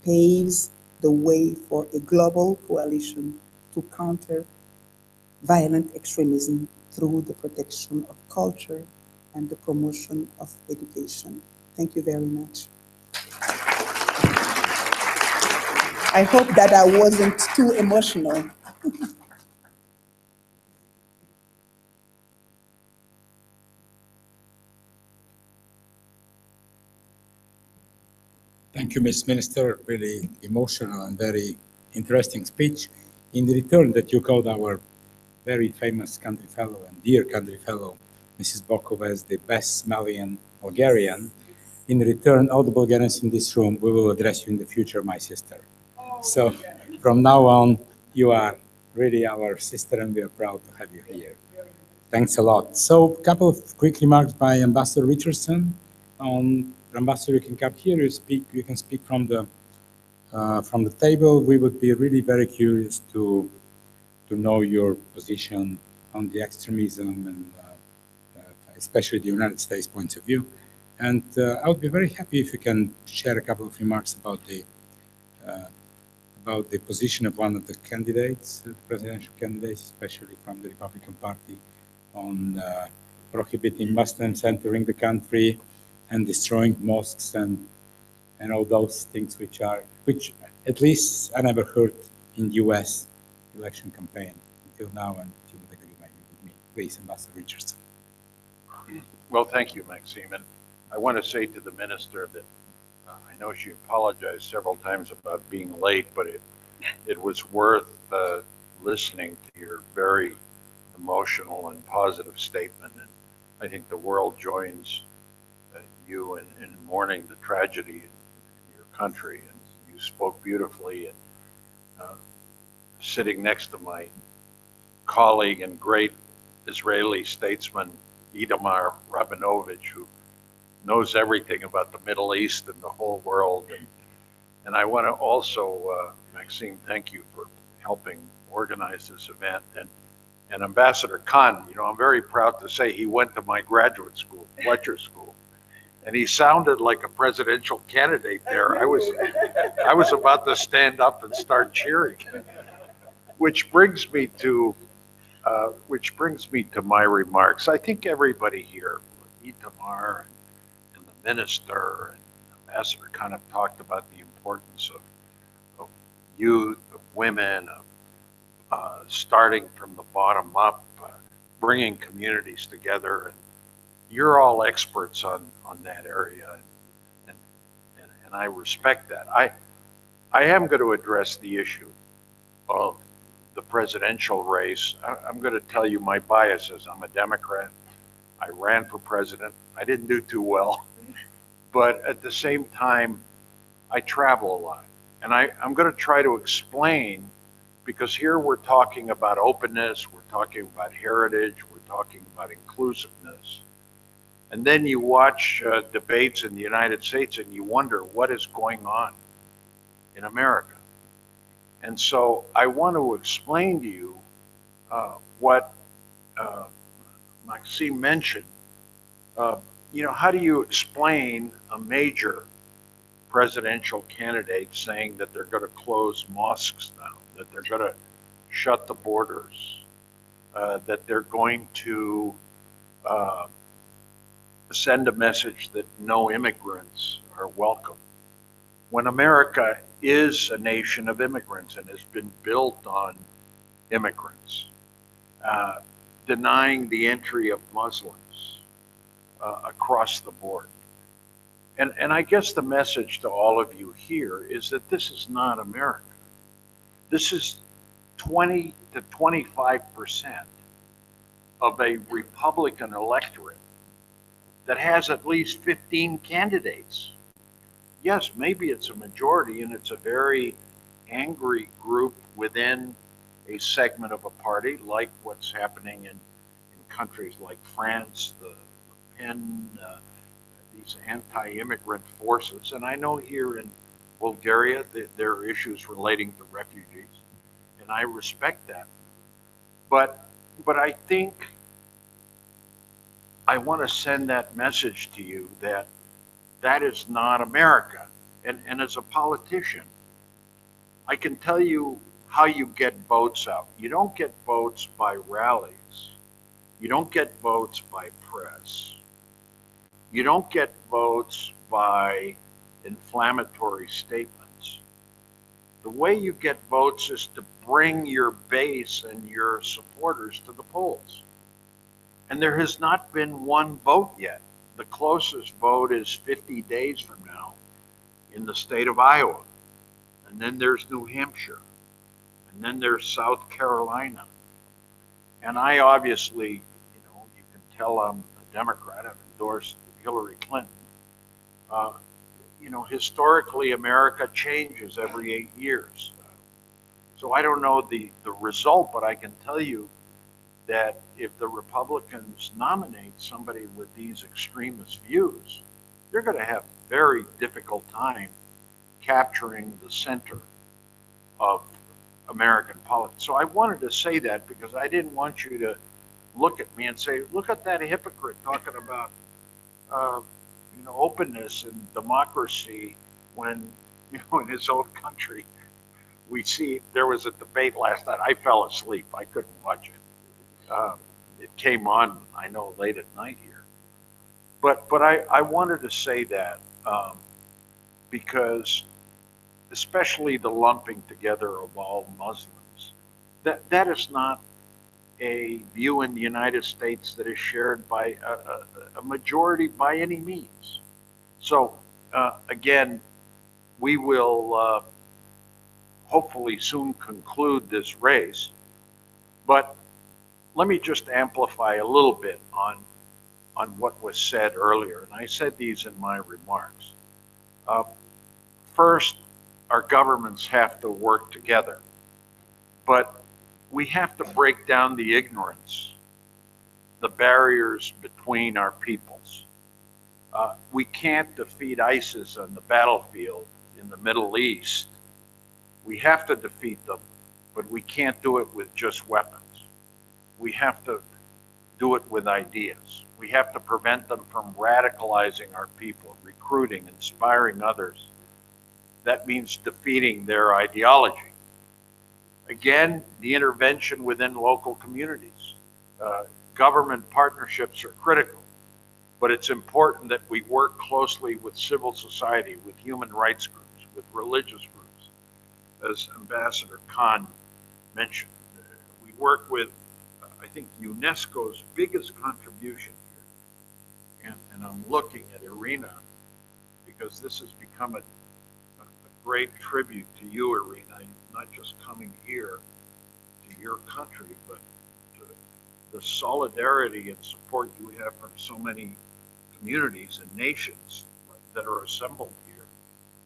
paves the way for a global coalition to counter violent extremism through the protection of culture and the promotion of education. Thank you very much. I hope that I wasn't too emotional. Thank you, Ms. Minister. Really emotional and very interesting speech. In the return that you called our very famous country fellow and dear country fellow, Mrs. Bokova, as the best smelling Bulgarian. In return, all the Bulgarians in this room, we will address you in the future, my sister. So from now on, you are really our sister and we are proud to have you here. Thanks a lot. So a couple of quick remarks by Ambassador Richardson. Ambassador, you can come here, you can speak from the table. We would be really very curious to know your position on the extremism and especially the United States points of view. And I would be very happy if you can share a couple of remarks about the position of one of the candidates, the presidential candidates, especially from the Republican Party, on prohibiting Muslims entering the country and destroying mosques and all those things which at least I never heard in the U.S. election campaign until now, and you would agree maybe with me. Please, Ambassador Richardson. Well, thank you, Maxime. And I want to say to the minister that I know she apologized several times about being late, but it was worth listening to your very emotional and positive statement. And I think the world joins you in mourning the tragedy in your country. And you spoke beautifully. And sitting next to my colleague and great Israeli statesman, Itamar Rabinovich, who knows everything about the Middle East and the whole world. And I want to also, Maxime, thank you for helping organize this event. And Ambassador Khan, you know, I'm very proud to say he went to my graduate school, Fletcher School, and he sounded like a presidential candidate there. I was about to stand up and start cheering, which brings me to my remarks. I think everybody here, Itamar and the minister and Ambassador kind of talked about the importance of youth, of women, of starting from the bottom up, bringing communities together. And you're all experts on that area, and I respect that. I am going to address the issue of the presidential race. I'm going to tell you my biases. I'm a Democrat. I ran for president. I didn't do too well. But at the same time, I travel a lot. And I'm going to try to explain, because here we're talking about openness, we're talking about heritage, we're talking about inclusiveness. And then you watch debates in the United States and you wonder what is going on in America. And so I want to explain to you what Maxime mentioned. You know, how do you explain a major presidential candidate saying that they're going to close mosques now, that they're going to shut the borders, that they're going to send a message that no immigrants are welcome, when America is a nation of immigrants and has been built on immigrants, denying the entry of Muslims across the board. And I guess the message to all of you here is that this is not America. This is 20 to 25% of a Republican electorate that has at least 15 candidates. Yes, maybe it's a majority and it's a very angry group within a segment of a party, like what's happening in countries like France, the Le Pen, these anti-immigrant forces. And I know here in Bulgaria that there are issues relating to refugees, and I respect that. But I think I want to send that message to you that that is not America. And as a politician, I can tell you how you get votes out. You don't get votes by rallies. You don't get votes by press. You don't get votes by inflammatory statements. The way you get votes is to bring your base and your supporters to the polls. And there has not been one vote yet. The closest vote is 50 days from now in the state of Iowa. And then there's New Hampshire. And then there's South Carolina. And I obviously, you can tell I'm a Democrat. I've endorsed Hillary Clinton. Historically, America changes every 8 years. So I don't know the result, but I can tell you that if the Republicans nominate somebody with these extremist views, they're going to have a very difficult time capturing the center of American politics. So I wanted to say that because I didn't want you to look at me and say, look at that hypocrite talking about openness and democracy when, in his own country, we see, there was a debate last night. I fell asleep. I couldn't watch it. It came on, I know, late at night here. But I wanted to say that because especially the lumping together of all Muslims, that is not a view in the United States that is shared by a majority by any means. So again, we will hopefully soon conclude this race, but let me just amplify a little bit on what was said earlier, and I said these in my remarks. First, our governments have to work together, but we have to break down the ignorance, the barriers between our peoples. We can't defeat ISIS on the battlefield in the Middle East. We have to defeat them, but we can't do it with just weapons. We have to do it with ideas. We have to prevent them from radicalizing our people, recruiting, inspiring others. That means defeating their ideology. Again, the intervention within local communities. Government partnerships are critical, but it's important that we work closely with civil society, with human rights groups, with religious groups, as Ambassador Khan mentioned. We work with, I think, UNESCO's biggest contribution here. And I'm looking at Irina because this has become a great tribute to you, Irina, not just coming here to your country, but to the solidarity and support you have from so many communities and nations that are assembled here.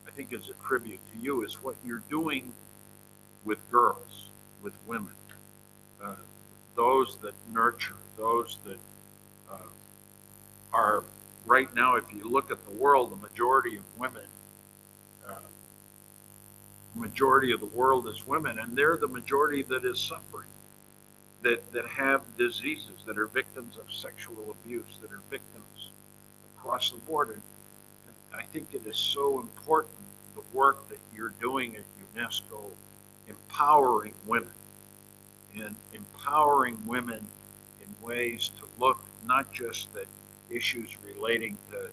I think is a tribute to you is what you're doing with girls, with women, those that nurture, those that are right now, if you look at the world, the majority of women, majority of the world is women, and they're the majority that is suffering, that have diseases, that are victims of sexual abuse, that are victims across the board. And I think it is so important, the work that you're doing at UNESCO, empowering women, and empowering women in ways to look not just at issues relating to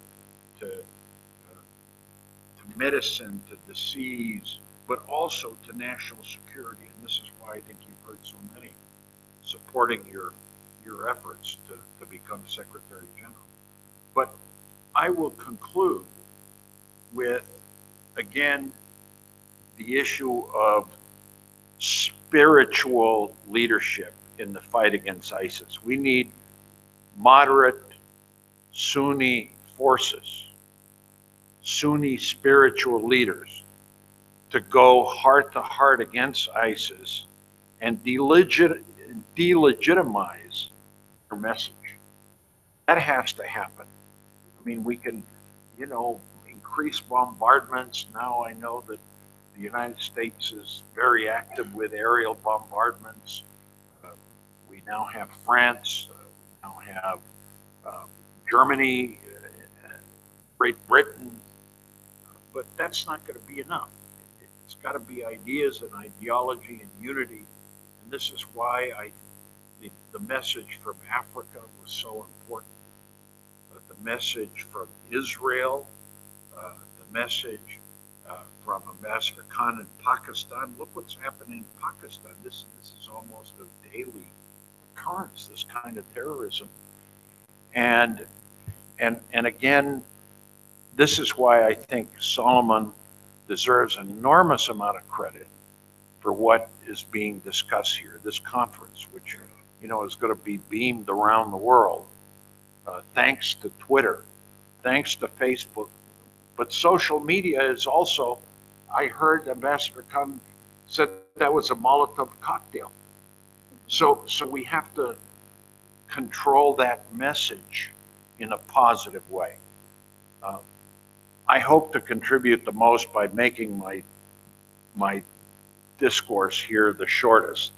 medicine, to disease, but also to national security. And this is why I think you've heard so many supporting your efforts to become Secretary General. But I will conclude with, again, the issue of spiritual leadership in the fight against ISIS. We need moderate Sunni forces, Sunni spiritual leaders to go heart to heart against ISIS and delegitimize their message. That has to happen. I mean, we can, increase bombardments. Now I know that the United States is very active with aerial bombardments. We now have France, we now have Germany, Great Britain, but that's not going to be enough. It's got to be ideas and ideology and unity, and this is why the message from Africa was so important. The message from Israel, the message from Ambassador Khan in Pakistan. Look what's happening in Pakistan. This is almost a daily occurrence, this kind of terrorism. And again, this is why I think Solomon deserves an enormous amount of credit for what is being discussed here, this conference, which, you know, is going to be beamed around the world, thanks to Twitter, thanks to Facebook. But social media is also, I heard Ambassador Khan said that was a Molotov cocktail. So we have to control that message in a positive way. I hope to contribute the most by making my discourse here the shortest.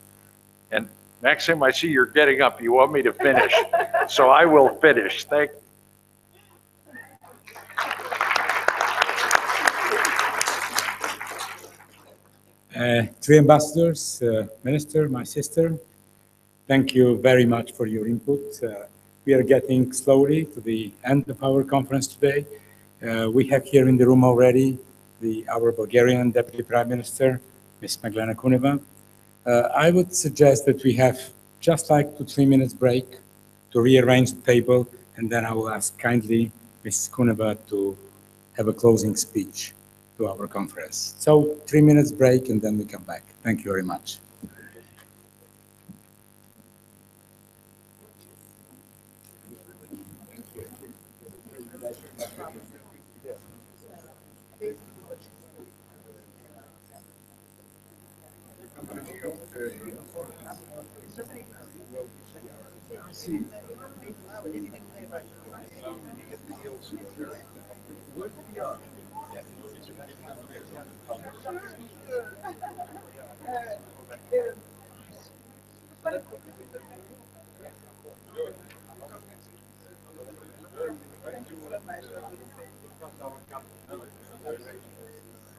And Maxim, I see you're getting up. You want me to finish, so I will finish. Thank you. Three ambassadors, Minister, my sister, thank you very much for your input. We are getting slowly to the end of our conference today. We have here in the room already our Bulgarian Deputy Prime Minister, Ms. Meglena Kuneva. I would suggest that we have just like 2-3 minutes break to rearrange the table, and then I will ask kindly Ms. Kuneva to have a closing speech to our conference. So 3 minutes break, and then we come back. Thank you very much.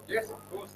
Yes, of course.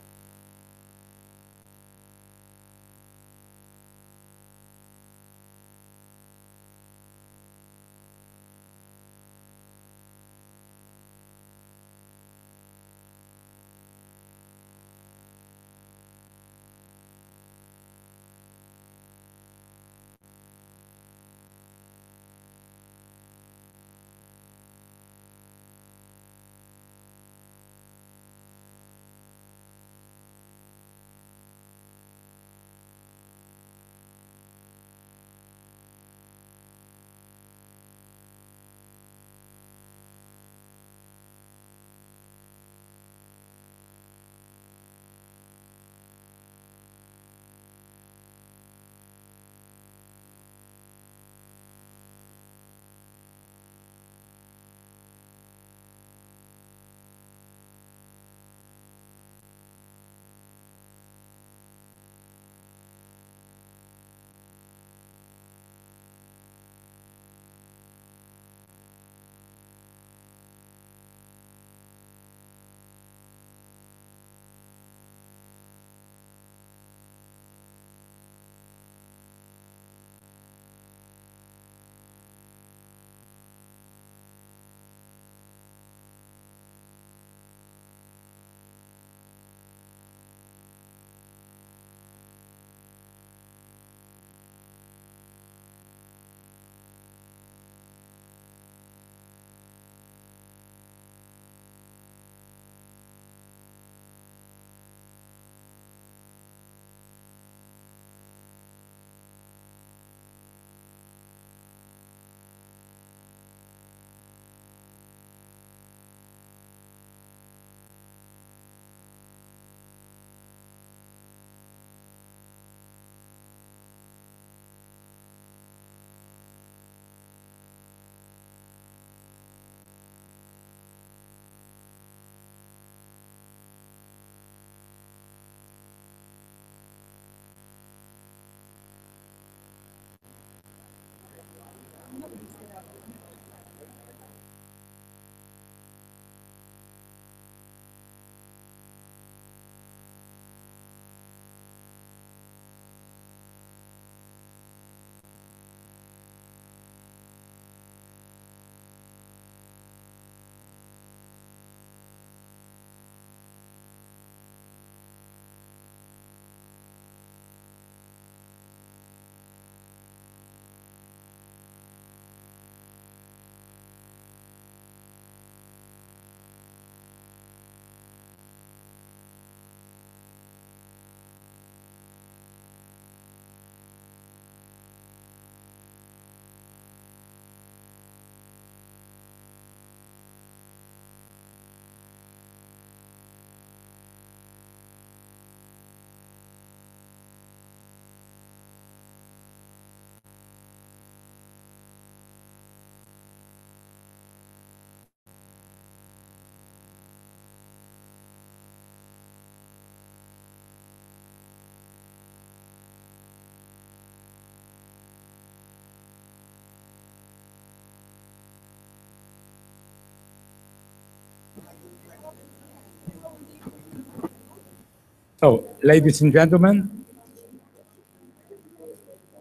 So, ladies and gentlemen,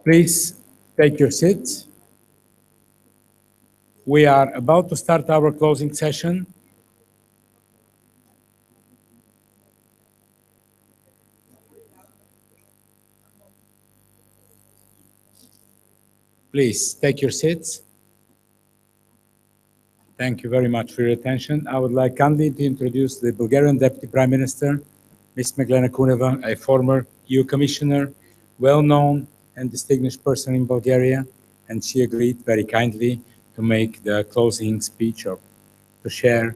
please take your seats. We are about to start our closing session. Please take your seats. Thank you very much for your attention. I would like kindly to introduce the Bulgarian Deputy Prime Minister, Ms. Meglena Kuneva, a former EU Commissioner, well-known and distinguished person in Bulgaria, and she agreed very kindly to make the closing speech or to share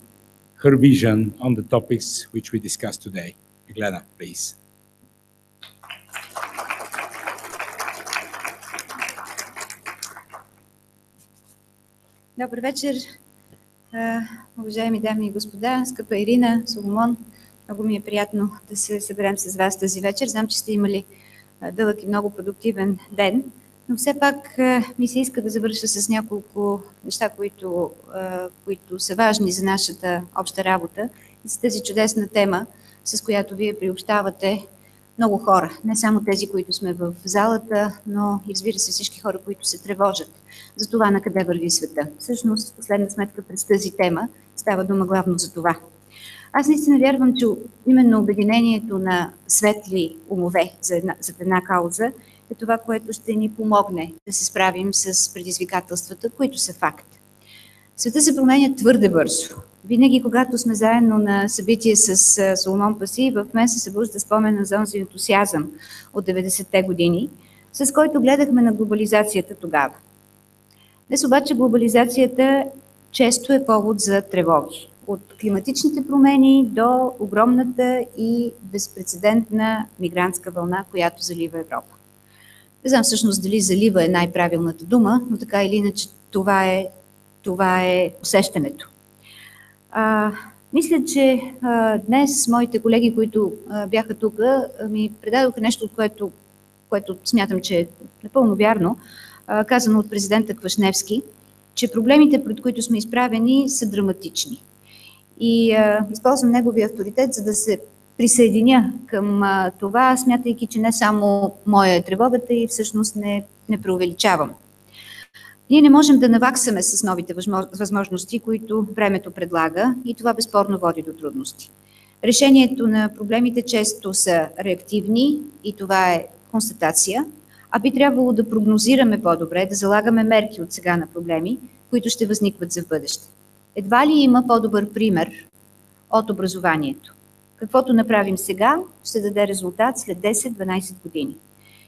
her vision on the topics which we discussed today. Meglena, please. Добър вечер, уважаеми дами и господа, скъпа Ирина, Соломон. Много ми е приятно да се съберем с вас тази вечер. Знам, че сте имали дълъг и много продуктивен ден, но все пак ми се иска да завърша с няколко неща, които са важни за нашата обща работа и с тази чудесна тема, с която вие приобщавате много хора. Не само тези, които сме в залата, но и разбира се всички хора, които се тревожат за това на къде върви света. Всъщност, в последна сметка, през тази тема става дума главно за това. Аз наистина вярвам, че именно обединението на светли умове за една кауза е това, което ще ни помогне да се справим с предизвикателствата, които са факт. Света се променя твърде бързо. Винаги, когато сме заедно на събитие с Соломон Паси, в мен се събужда спомена за онзи ентусиазъм от 90-те години, с който гледахме на глобализацията тогава. Днес обаче глобализацията често е повод за тревоги. От климатичните промени до огромната и безпрецедентна мигрантска вълна, която залива Европа. Не знам всъщност дали залива е най-правилната дума, но така или иначе това е усещането. Мисля, че днес моите колеги, които бяха тук, ми предадоха нещо, което смятам, че е напълно вярно, казано от президента Квашневски, че проблемите, пред които сме изправени, са драматични. И използвам неговия авторитет, за да се присъединя към това, смятайки, че не само моя е тревогата и всъщност не преувеличавам. Ние не можем да наваксаме с новите възможности, които времето предлага, и това безспорно води до трудности. Решението на проблемите често са реактивни и това е констатация, а би трябвало да прогнозираме по-добре, да залагаме мерки от сега на проблеми, които ще възникват за в бъдеще. Едва ли има по-добър пример от образованието. Каквото направим сега, ще даде резултат след 10-12 години.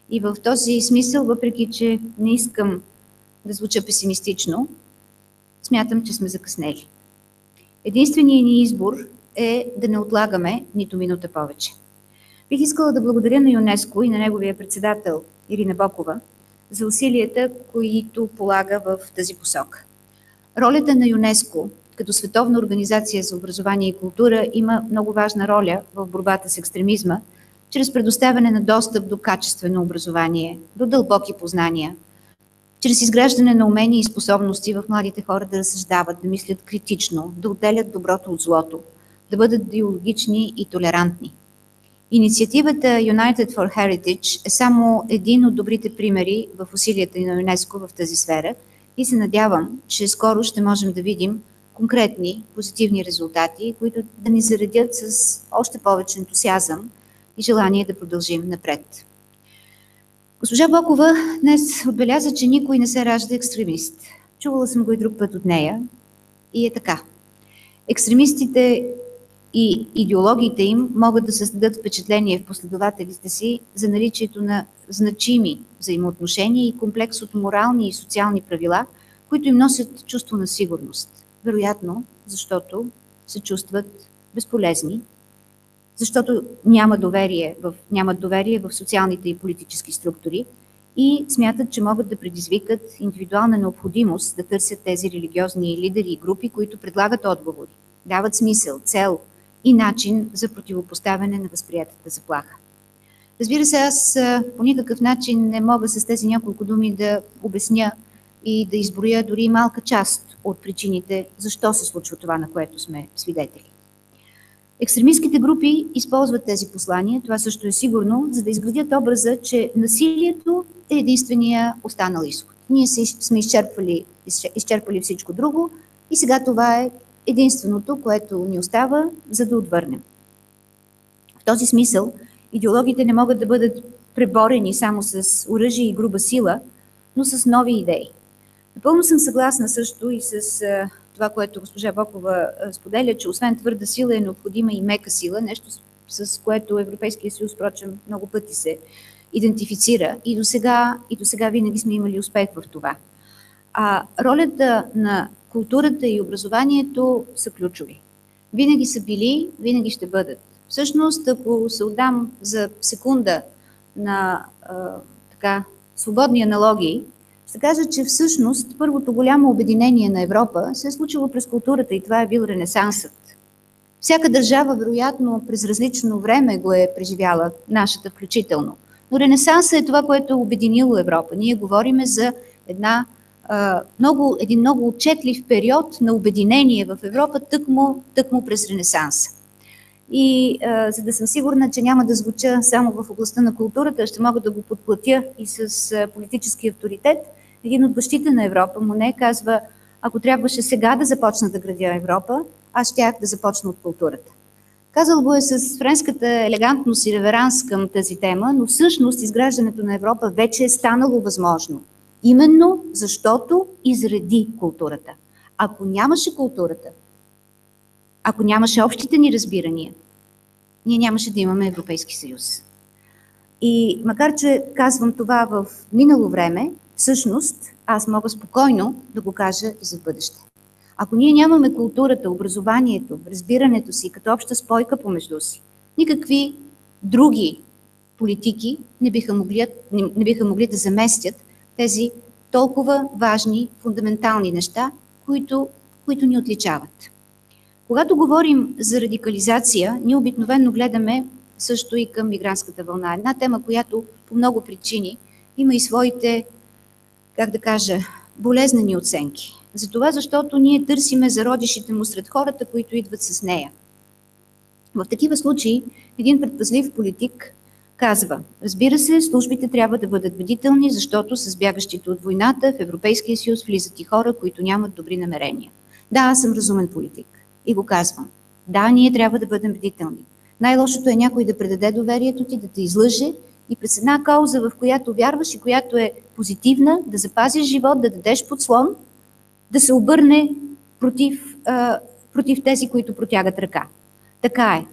И в този смисъл, въпреки че не искам да звуча песимистично, смятам, че сме закъснели. Единственият ни избор е да не отлагаме нито минута повече. Бих искала да благодаря на ЮНЕСКО и на неговия председател Ирина Бокова за усилията, които полага в тази посока. Ролята на ЮНЕСКО като световна организация за образование и култура има много важна роля в борбата с екстремизма, чрез предоставяне на достъп до качествено образование, до дълбоки познания, чрез изграждане на умения и способности в младите хора да разсъждават, да мислят критично, да отделят доброто от злото, да бъдат диалогични и толерантни. Инициативата United for Heritage е само един от добрите примери в усилията на ЮНЕСКО в тази сфера и се надявам, че скоро ще можем да видим конкретни позитивни резултати, които да ни заредят с още повече ентусиазъм и желание да продължим напред. Госпожа Бокова днес отбеляза, че никой не се ражда екстремист. Чувала съм го и друг път от нея и е така. Екстремистите и идеологиите им могат да създадат впечатление в последователите си за наличието на значими взаимоотношения и комплекс от морални и социални правила, които им носят чувство на сигурност. Вероятно, защото се чувстват безполезни, защото нямат доверие в социалните и политически структури и смятат, че могат да предизвикат индивидуална необходимост да търсят тези религиозни лидери и групи, които предлагат отговори, дават смисъл, цел и начин за противопоставяне на възприятата заплаха. Разбира се, аз по никакъв начин не мога с тези няколко думи да обясня и да изброя дори малка част от причините, защо се случва това, на което сме свидетели. Екстремистските групи използват тези послания, това също е сигурно, за да изградят образа, че насилието е единствения останал изход. Ние сме изчерпали всичко друго и сега това е единственото, което ни остава, за да отвърнем. В този смисъл идеологиите не могат да бъдат преборени само с оръжие и груба сила, но с нови идеи. Напълно съм съгласна също и с това, което госпожа Бокова споделя, че освен твърда сила е необходима и мека сила, нещо с което Европейския съюз, впрочем, много пъти се идентифицира и до сега винаги сме имали успех в това. А ролята на културата и образованието са ключови. Винаги са били, винаги ще бъдат. Всъщност, ако се отдам за секунда на свободни аналогии, ще кажа, че всъщност първото голямо обединение на Европа се е случило през културата и това е бил Ренесансът. Всяка държава, вероятно, през различно време го е преживяла, нашата включително. Но Ренесансът е това, което е обединило Европа. Ние говорим за един много отчетлив период на обединение в Европа, тъкмо през Ренесанса. И за да съм сигурна, че няма да звуча само в областта на културата, ще мога да го подплатя и с политически авторитет. Един от бащите на Европа, Моне, казва: ако трябваше сега да започна да градя Европа, аз щях да започна от културата. Казал го е с френската елегантност и реверанс към тази тема, но всъщност изграждането на Европа вече е станало възможно. Именно защото и заради културата. Ако нямаше културата, ако нямаше общите ни разбирания, ние нямаше да имаме Европейски съюз. И макар че казвам това в минало време, всъщност аз мога спокойно да го кажа и за бъдеще. Ако ние нямаме културата, образованието, разбирането си като обща спойка помежду си, никакви други политики не биха могли да заместят тези толкова важни, фундаментални неща, които ни отличават. Когато говорим за радикализация, ние обикновено гледаме също и към мигрантската вълна. Една тема, която по много причини има и своите, болезнени оценки. Затова, защото ние търсиме зародишите му сред хората, които идват с нея. В такива случаи един предпазлив политик казва: разбира се, службите трябва да бъдат бдителни, защото с бягащите от войната в Европейския съюз влизат и хора, които нямат добри намерения. Да, аз съм разумен политик и го казвам. Да, ние трябва да бъдем бдителни. Най-лошото е някой да предаде доверието ти, да те излъже и през една кауза, в която вярваш и която е позитивна, да запазиш живот, да дадеш подслон, да се обърне против тези, които протягат ръка. Така е.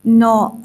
Но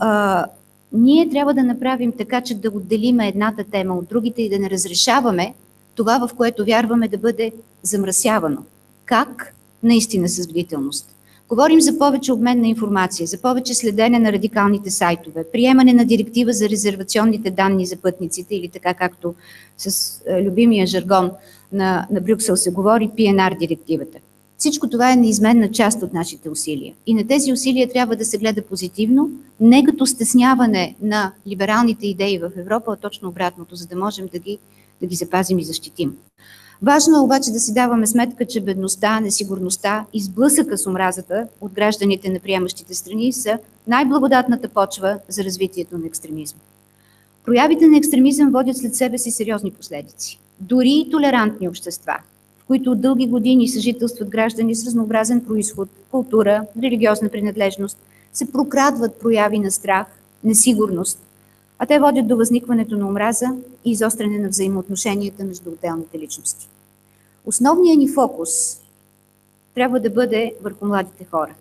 ние трябва да направим така, че да отделиме едната тема от другите и да не разрешаваме това, в което вярваме, да бъде замръсявано. Как? Наистина с бдителност. Говорим за повече обмен на информация, за повече следене на радикалните сайтове, приемане на директива за резервационните данни за пътниците или така както с любимия жаргон на Брюксел се говори, PNR директивата. Всичко това е неизменна част от нашите усилия. И на тези усилия трябва да се гледа позитивно, не като стесняване на либералните идеи в Европа, а точно обратното, за да можем да ги запазим и защитим. Важно е обаче да си даваме сметка, че бедността, несигурността и сблъсъка с омразата от гражданите на приемащите страни са най-благодатната почва за развитието на екстремизма. Проявите на екстремизъм водят след себе си сериозни последици. Дори и толерантни общества, в които от дълги години съжителстват граждани с разнообразен произход, култура, религиозна принадлежност, се прокрадват прояви на страх, несигурност, а те водят до възникването на омраза и изостряне на взаимоотношенията между отделните личности. Основният ни фокус трябва да бъде върху младите хора.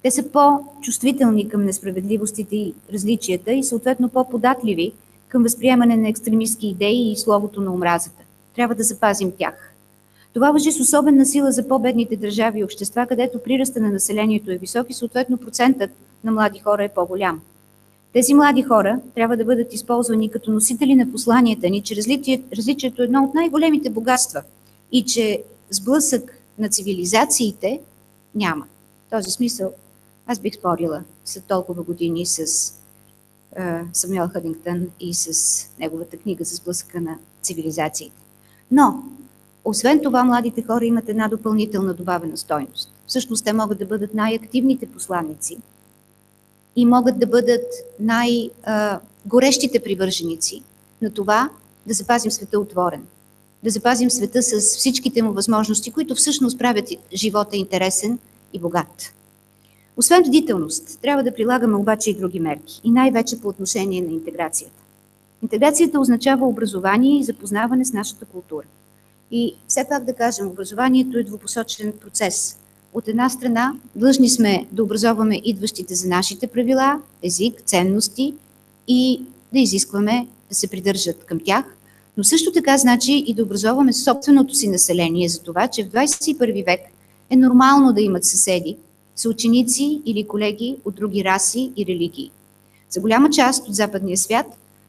Те са по-чувствителни към несправедливостите и различията и съответно по-податливи към възприемане на екстремистски идеи и словото на омразата. Трябва да запазим тях. Това важи с особена сила за по-бедните държави и общества, където приръста на населението е висок и съответно процентът на млади хора е по-голям. Тези млади хора трябва да бъдат използвани като носители на посланията ни, че различието е едно от най-големите богатства и че сблъсък на цивилизациите няма. В този смисъл аз бих спорила след толкова години с Самюел Хъдингтън и с неговата книга за сблъсъка на цивилизациите. Но, освен това, младите хора имат една допълнителна добавена стойност. Всъщност те могат да бъдат най-активните посланници и могат да бъдат най-горещите привърженици на това да запазим света отворен, да запазим света с всичките му възможности, които всъщност правят живота интересен и богат. Освен бдителност, трябва да прилагаме обаче и други мерки, и най-вече по отношение на интеграцията. Интеграцията означава образование и запознаване с нашата култура. И все пак да кажем, образованието е двупосочен процес. От една страна, длъжни сме да образоваме идващите за нашите правила, език, ценности и да изискваме да се придържат към тях, но също така значи и да образоваме собственото си население за това, че в 21 век е нормално да имат съседи, съученици или колеги от други раси и религии. За голяма част от западния свят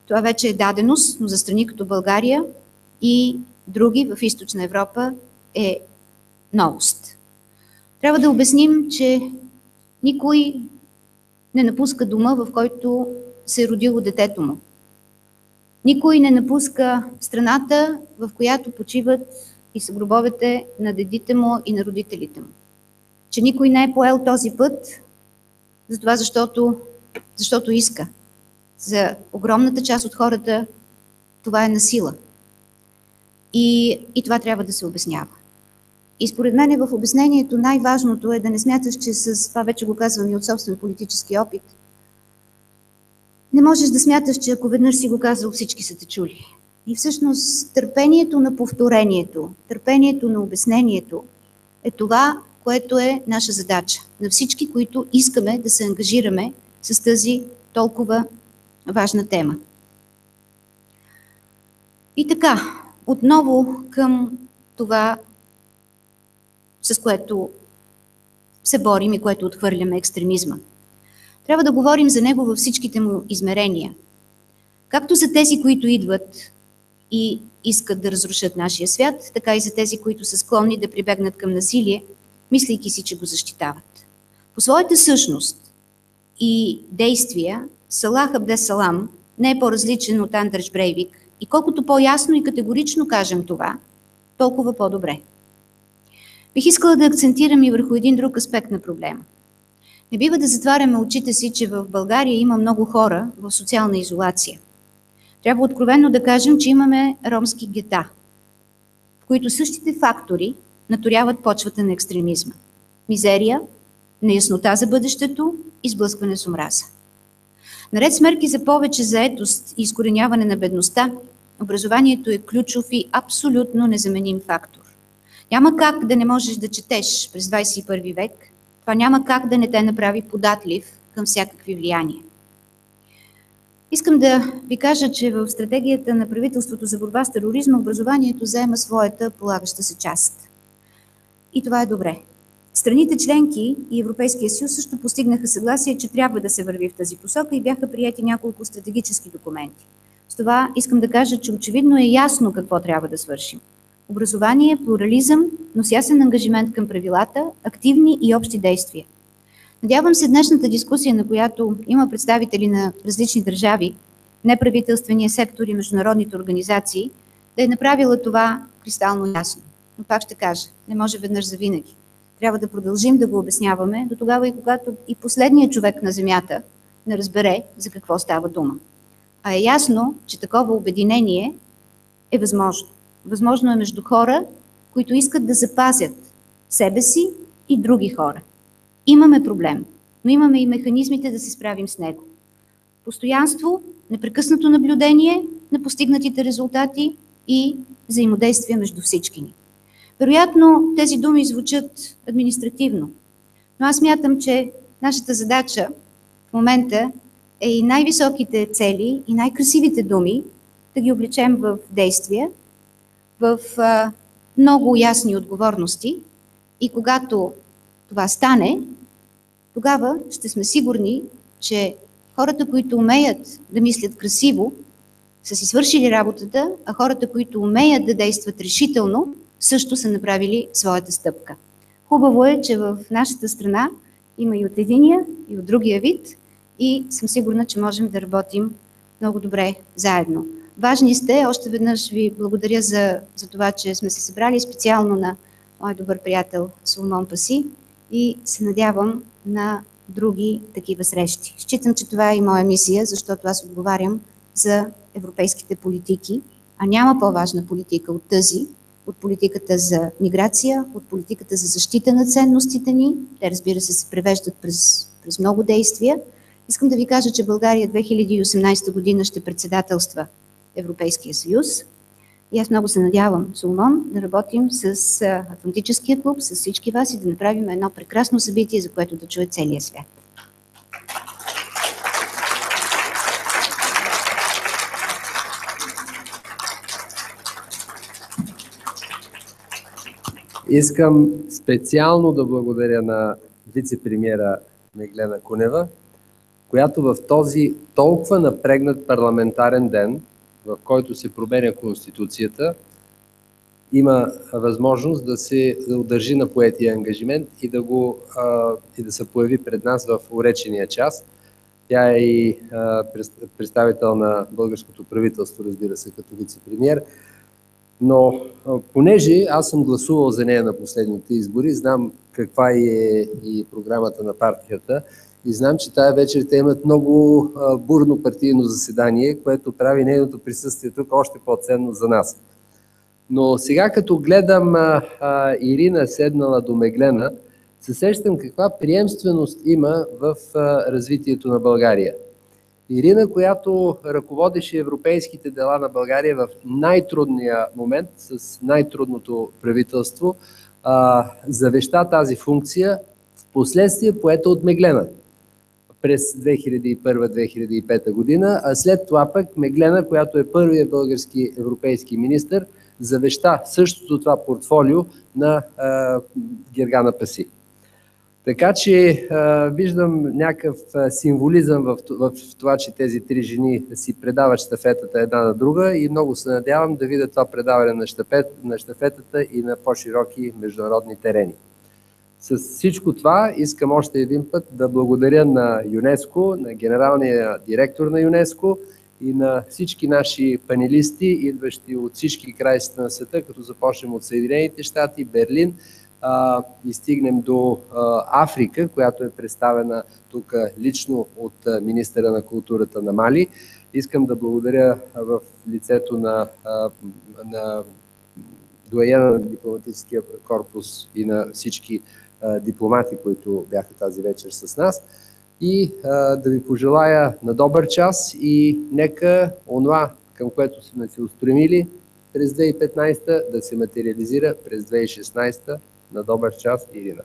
това вече е даденост, но за страни като България и други в Източна Европа е новост. Трябва да обясним, че никой не напуска дома, в който се е родило детето му. Никой не напуска страната, в която почиват и са гробовете на дедите му и на родителите му. Че никой не е поел този път, затова защото иска. За огромната част от хората това е насила. И това трябва да се обяснява. И според мен в обяснението най-важното е да не смяташ, че с това вече го казвам и от собствен политически опит. Не можеш да смяташ, че ако веднъж си го казал, всички са те чули. И всъщност търпението на повторението, търпението на обяснението е това, което е наша задача. На всички, които искаме да се ангажираме с тази толкова важна тема. И така, отново към това, с което се борим и което отхвърляме екстремизма. Трябва да говорим за него във всичките му измерения. Както за тези, които идват и искат да разрушат нашия свят, така и за тези, които са склонни да прибегнат към насилие, мислейки си, че го защитават. По своята същност и действия, Салах Абдес-Салам не е по-различен от Андреш Брейвик и колкото по-ясно и категорично кажем това, толкова по-добре. Бих искала да акцентирам и върху един друг аспект на проблема. Не бива да затваряме очите си, че в България има много хора в социална изолация. Трябва откровенно да кажем, че имаме ромски гета, в които същите фактори наторяват почвата на екстремизма. Мизерия, неяснота за бъдещето и сблъскване с омраза. Наред с мерки за повече заетост и изкореняване на бедността, образованието е ключов и абсолютно незаменим фактор. Няма как да не можеш да четеш през 21 век, това няма как да не те направи податлив към всякакви влияния. Искам да ви кажа, че в стратегията на правителството за борба с тероризма образованието заема своята полагаща се част. И това е добре. Страните членки и Европейския съюз също постигнаха съгласие, че трябва да се върви в тази посока и бяха приети няколко стратегически документи. С това искам да кажа, че очевидно е ясно какво трябва да свършим. Образование, плурализъм, но с ясен ангажимент към правилата, активни и общи действия. Надявам се днешната дискусия, на която има представители на различни държави, неправителствения сектор и международните организации, да е направила това кристално ясно. Но пак ще кажа, не може веднъж завинаги. Трябва да продължим да го обясняваме до тогава и когато и последният човек на земята не разбере за какво става дума. А е ясно, че такова обединение е възможно. Възможно е между хора, които искат да запазят себе си и други хора. Имаме проблем, но имаме и механизмите да се справим с него. Постоянство, непрекъснато наблюдение на постигнатите резултати и взаимодействие между всички ни. Вероятно, тези думи звучат административно, но аз смятам, че нашата задача в момента е и най-високите цели и най-красивите думи да ги облечем в действия, в много ясни отговорности и когато това стане, тогава ще сме сигурни, че хората, които умеят да мислят красиво, са си свършили работата, а хората, които умеят да действат решително, също са направили своята стъпка. Хубаво е, че в нашата страна има и от единия, и от другия вид и съм сигурна, че можем да работим много добре заедно. Важни сте, още веднъж ви благодаря за това, че сме се събрали специално на мой добър приятел Соломон Паси и се надявам на други такива срещи. Считам, че това е и моя мисия, защото аз отговарям за европейските политики, а няма по-важна политика от тази, от политиката за миграция, от политиката за защита на ценностите ни. Те, разбира се превеждат през много действия. Искам да ви кажа, че България 2018 година ще председателства Европейския съюз. И аз много се надявам, Соломон, да работим с Атлантическия клуб, с всички вас и да направим едно прекрасно събитие, за което да чуе целия свят. Искам специално да благодаря на вице-премиера Меглена Кунева, която в този толкова напрегнат парламентарен ден, в който се променя Конституцията, има възможност да се удържи на поетия ангажимент и да се появи пред нас в уречения час. Тя е и представител на българското правителство, разбира се, като вице-премиер. Но понеже аз съм гласувал за нея на последните избори, знам каква е и програмата на партията и знам, че тая вечер те имат много бурно партийно заседание, което прави нейното присъствие тук още по-ценно за нас. Но сега като гледам Ирина седнала до Меглена, се сещам каква приемственост има в развитието на България. Ирина, която ръководеше европейските дела на България в най-трудния момент, с най-трудното правителство, завеща тази функция, в последствие поета от Меглена през 2001-2005 година, а след това пък Меглена, която е първият български европейски министър, завеща същото това портфолио на Гергана Паси. Така че виждам някакъв символизъм в това, че тези три жени си предават щафетата една на друга и много се надявам да видя това предаване на щафетата и на по-широки международни терени. С всичко това искам още един път да благодаря на ЮНЕСКО, на генералния директор на ЮНЕСКО и на всички наши панелисти, идващи от всички краища на света, като започнем от Съединените щати, Берлин, и стигнем до Африка, която е представена тук лично от министъра на културата на Мали. Искам да благодаря в лицето на доайена на дипломатическия корпус и на всички дипломати, които бяха тази вечер с нас. И да ви пожелая на добър час и нека онова, към което сме се устремили през 2015 да се материализира през 2016. На добър час, Ирина.